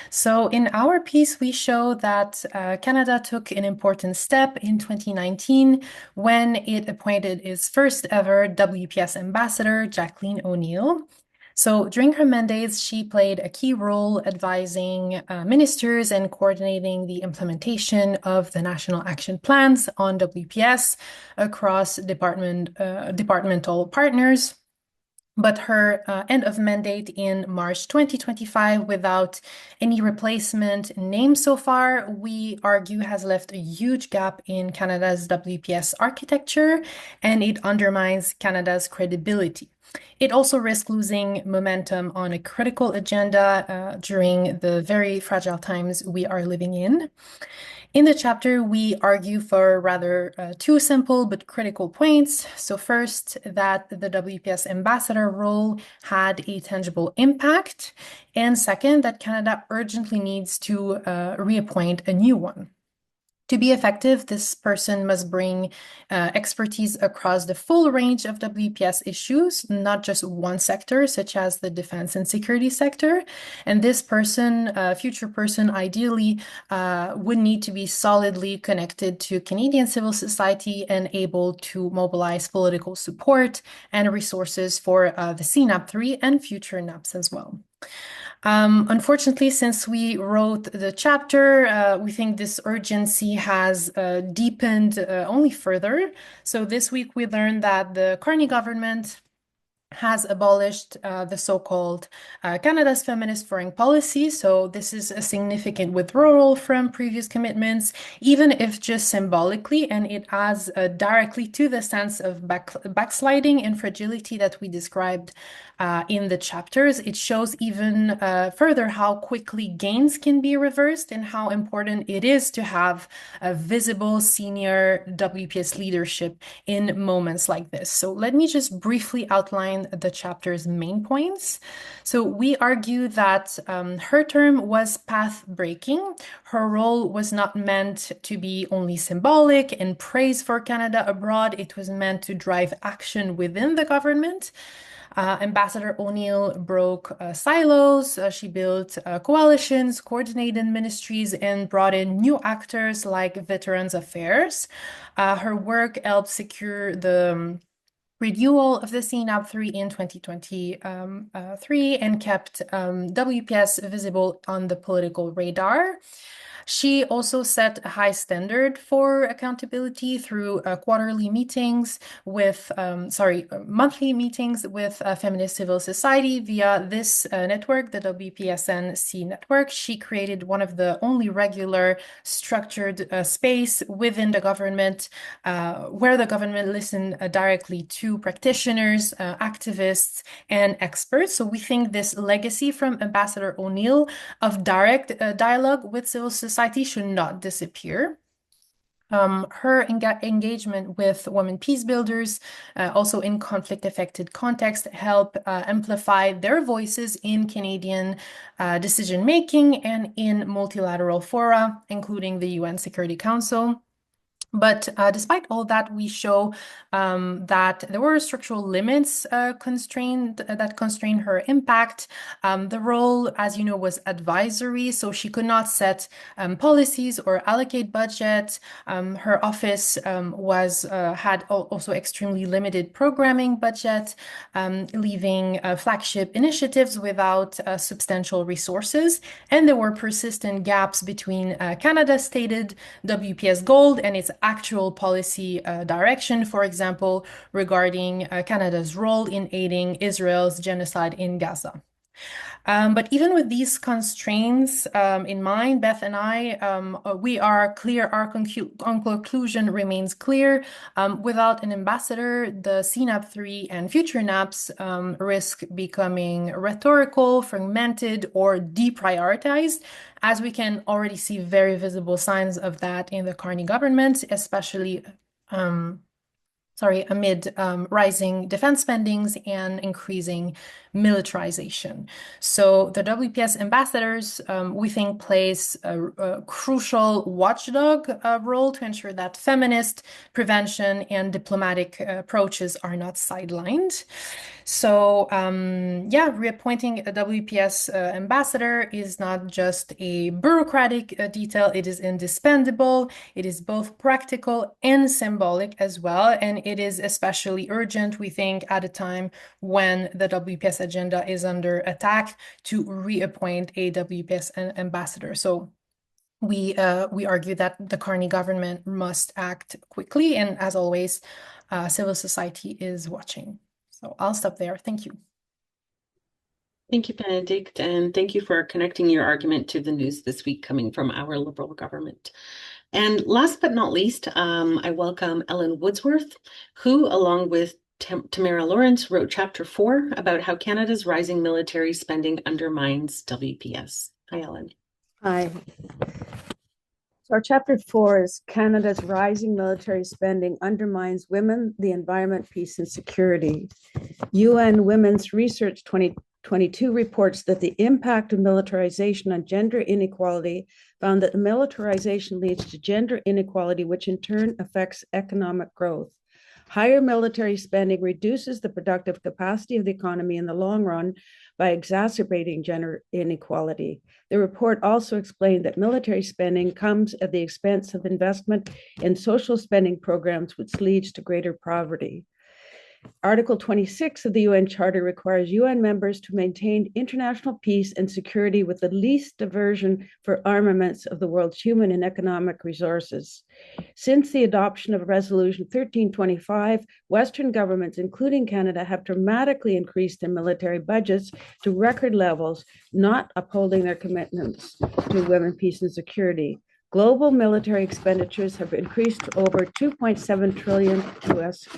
So in our piece, we show that Canada took an important step in 2019 when it appointed its first ever WPS ambassador, Jacqueline O'Neill. So during her mandates, she played a key role advising ministers and coordinating the implementation of the national action plans on WPS across departmental partners. But her end of mandate in March 2025, without any replacement named so far, we argue has left a huge gap in Canada's WPS architecture, and it undermines Canada's credibility. It also risks losing momentum on a critical agenda during the very fragile times we are living in. In the chapter, we argue for rather two simple but critical points. So first, that the WPS ambassador role had a tangible impact. And second, that Canada urgently needs to reappoint a new one. To be effective, this person must bring expertise across the full range of WPS issues, not just one sector, such as the defense and security sector. And this person, future person, ideally would need to be solidly connected to Canadian civil society and able to mobilize political support and resources for the CNAP3 and future NAPs as well. Unfortunately, since we wrote the chapter, we think this urgency has deepened only further. So this week we learned that the Carney government has abolished the so-called Canada's Feminist foreign policy. So this is a significant withdrawal from previous commitments, even if just symbolically, and it adds directly to the sense of backsliding and fragility that we described in the chapters. It shows even further how quickly gains can be reversed and how important it is to have a visible senior WPS leadership in moments like this. So let me just briefly outline the chapter's main points. So we argue that her term was path-breaking. Her role was not meant to be only symbolic and praise for Canada abroad. It was meant to drive action within the government. Ambassador O'Neill broke silos. She built coalitions, coordinated ministries, and brought in new actors like Veterans Affairs. Her work helped secure the renewal of the CNAP3 in 2023 and kept WPS visible on the political radar. She also set a high standard for accountability through quarterly meetings with, monthly meetings with feminist civil society via this network, the WPSN-C network. She created one of the only regular structured space within the government where the government listened directly to practitioners, activists, and experts. So we think this legacy from Ambassador O'Neill of direct dialogue with civil society should not disappear. Her engagement with women peace builders, also in conflict-affected context, help amplify their voices in Canadian decision-making and in multilateral fora, including the UN Security Council. But despite all that, we show that there were structural limits that constrained her impact. The role, as you know, was advisory, so she could not set policies or allocate budget. Her office had also extremely limited programming budget, leaving flagship initiatives without substantial resources. And there were persistent gaps between Canada's stated WPS goal and its actual policy direction, for example, regarding Canada's role in aiding Israel's genocide in Gaza. But even with these constraints in mind, Beth and I, we are clear, our conclusion remains clear. Without an ambassador, the CNAP3 and future NAPs risk becoming rhetorical, fragmented, or deprioritized, as we can already see very visible signs of that in the Carney government, especially amid rising defense spendings and increasing militarization. So the WPS ambassadors, we think, plays a crucial watchdog role to ensure that feminist prevention and diplomatic approaches are not sidelined. So reappointing a WPS ambassador is not just a bureaucratic detail, it is indispensable. It is both practical and symbolic as well. And it is especially urgent, we think, at a time when the WPS agenda is under attack to reappoint a WPS ambassador. So we argue that the Carney government must act quickly. And as always, civil society is watching. So I'll stop there. Thank you. Thank you, Benedict, and thank you for connecting your argument to the news this week coming from our Liberal government. And last but not least, I welcome Ellen Woodsworth, who, along with Tamara Lawrence, wrote Chapter 4 about how Canada's rising military spending undermines WPS. Hi, Ellen. Hi. So our Chapter 4 is Canada's rising military spending undermines women, the environment, peace, and security. UN Women's Research 2022 reports that the impact of militarization on gender inequality found that the militarization leads to gender inequality, which in turn affects economic growth. Higher military spending reduces the productive capacity of the economy in the long run by exacerbating gender inequality. The report also explained that military spending comes at the expense of investment in social spending programs, which leads to greater poverty. Article 26 of the UN Charter requires UN members to maintain international peace and security with the least diversion for armaments of the world's human and economic resources. Since the adoption of Resolution 1325, Western governments, including Canada, have dramatically increased their military budgets to record levels, not upholding their commitments to women, peace, and security. Global military expenditures have increased to over $2.7 trillion US.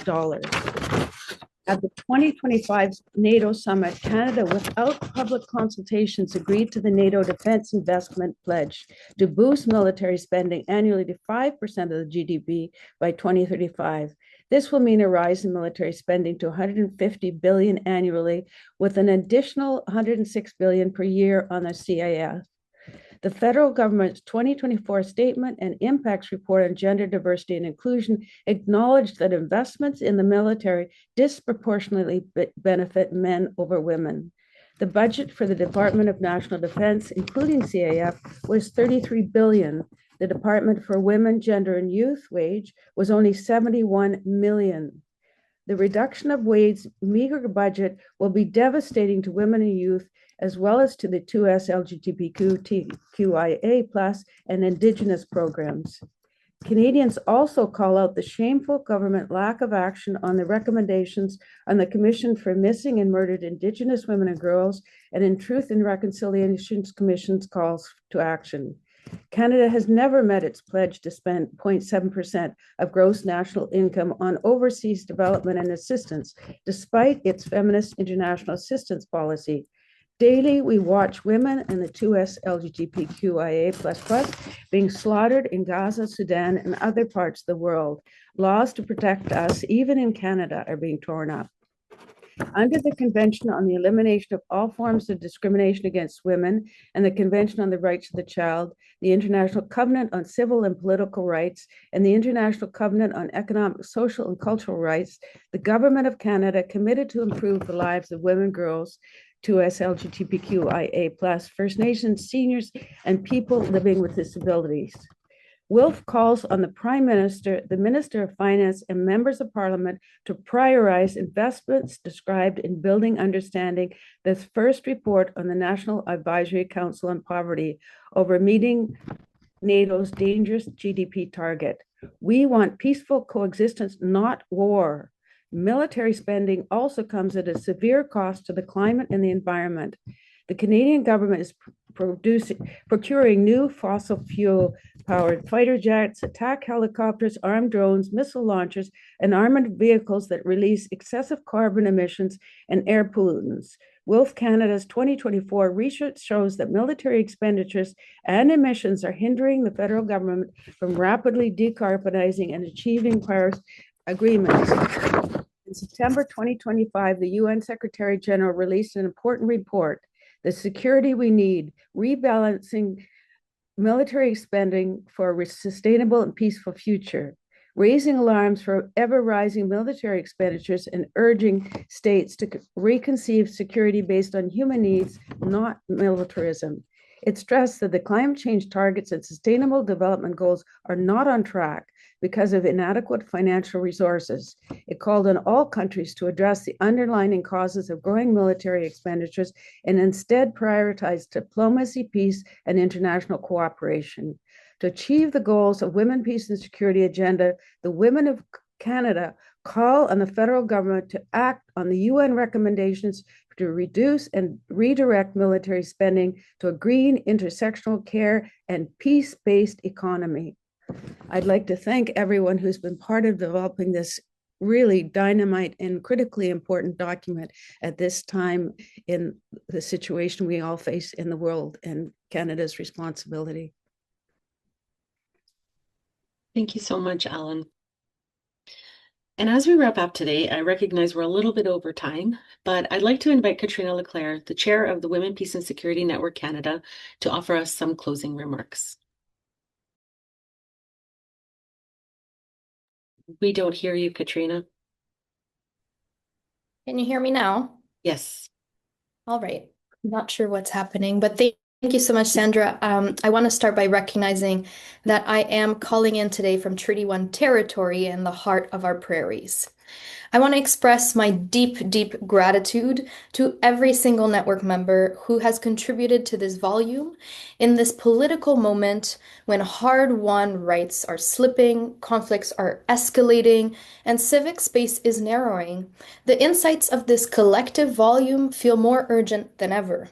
At the 2025 NATO summit, Canada, without public consultations, agreed to the NATO Defense Investment Pledge to boost military spending annually to 5% of the GDP by 2035. This will mean a rise in military spending to $150 billion annually, with an additional $106 billion per year on the CIF. The federal government's 2024 statement and impacts report on gender diversity and inclusion acknowledged that investments in the military disproportionately benefit men over women. The budget for the Department of National Defense, including CAF, was $33 billion. The Department for Women, Gender, and Youth wage was only $71 million. The reduction of wade's meager budget will be devastating to women and youth as well as to the 2S LGBTQIA+ and Indigenous programs. Canadians also call out the shameful government lack of action on the recommendations on the Commission for Missing and Murdered Indigenous Women and Girls and in Truth and Reconciliation Commission's calls to action. Canada has never met its pledge to spend 0.7% of gross national income on overseas development and assistance, despite its feminist international assistance policy. Daily, we watch women and the 2S LGBTQIA++ being slaughtered in Gaza, Sudan, and other parts of the world. Laws to protect us, even in Canada, are being torn up. Under the Convention on the Elimination of All Forms of Discrimination Against Women and the Convention on the Rights of the Child, the International Covenant on Civil and Political Rights, and the International Covenant on Economic, Social, and Cultural Rights, the Government of Canada committed to improve the lives of women, girls, 2S LGBTQIA+, First Nations, seniors, and people living with disabilities. Wilf calls on the Prime Minister, the Minister of Finance, and members of Parliament to prioritize investments described in Building Understanding, the first report on the National Advisory Council on Poverty, over meeting NATO's dangerous GDP target. We want peaceful coexistence, not war. Military spending also comes at a severe cost to the climate and the environment. The Canadian government is procuring new fossil fuel-powered fighter jets, attack helicopters, armed drones, missile launchers, and armored vehicles that release excessive carbon emissions and air pollutants. Wilf Canada's 2024 research shows that military expenditures and emissions are hindering the federal government from rapidly decarbonizing and achieving Paris agreements. In September 2025, the UN Secretary General released an important report, The Security We Need, Rebalancing Military Spending for a Sustainable and Peaceful Future, raising alarms for ever-rising military expenditures and urging states to reconceive security based on human needs, not militarism. It stressed that the climate change targets and sustainable development goals are not on track because of inadequate financial resources. It called on all countries to address the underlying causes of growing military expenditures and instead prioritize diplomacy, peace, and international cooperation. To achieve the goals of Women, Peace, and Security agenda, the Women of Canada call on the federal government to act on the UN recommendations to reduce and redirect military spending to a green, intersectional care and peace-based economy. I'd like to thank everyone who's been part of developing this really dynamite and critically important document at this time in the situation we all face in the world and Canada's responsibility. Thank you so much, Alan. And as we wrap up today, I recognize we're a little bit over time, but I'd like to invite Katrina Leclerc, the chair of the Women, Peace and Security Network Canada, to offer us some closing remarks. We don't hear you, Katrina. Can you hear me now? Yes. All right. I'm not sure what's happening, but thank you so much, Sandra. I want to start by recognizing that I am calling in today from Treaty 1 territory in the heart of our prairies. I want to express my deep, deep gratitude to every single network member who has contributed to this volume in this political moment when hard-won rights are slipping, conflicts are escalating, and civic space is narrowing. The insights of this collective volume feel more urgent than ever.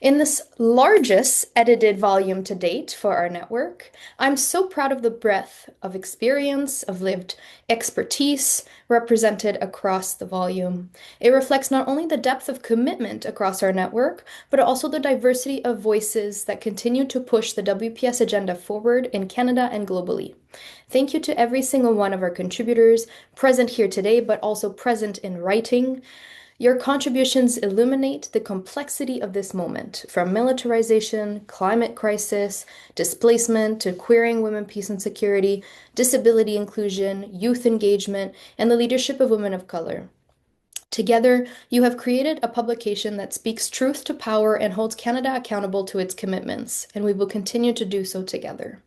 In this largest edited volume to date for our network, I'm so proud of the breadth of experience, of lived expertise represented across the volume. It reflects not only the depth of commitment across our network, but also the diversity of voices that continue to push the WPS agenda forward in Canada and globally. Thank you to every single one of our contributors present here today, but also present in writing. Your contributions illuminate the complexity of this moment, from militarization, climate crisis, displacement, to queering women, peace and security, disability inclusion, youth engagement, and the leadership of women of color. Together, you have created a publication that speaks truth to power and holds Canada accountable to its commitments, and we will continue to do so together.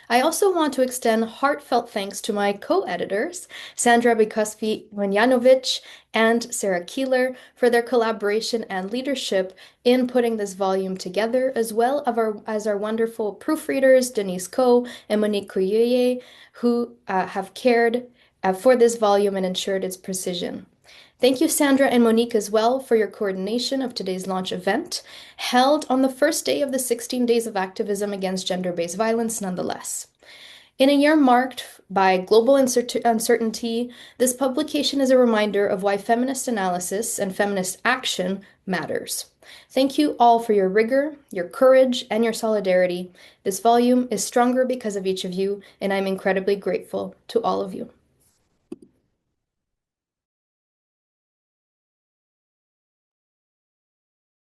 I also want to extend heartfelt thanks to my co-editors, Sandra Bykowski-Wanjanovic and Sarah Keeler, for their collaboration and leadership in putting this volume together, as well as our wonderful proofreaders, Denise Coe and Monique Couillé, who have cared for this volume and ensured its precision. Thank you, Sandra and Monique, as well, for your coordination of today's launch event, held on the first day of the 16 Days of Activism Against Gender-Based Violence, nonetheless. In a year marked by global uncertainty, this publication is a reminder of why feminist analysis and feminist action matters. Thank you all for your rigor, your courage, and your solidarity. This volume is stronger because of each of you, and I'm incredibly grateful to all of you.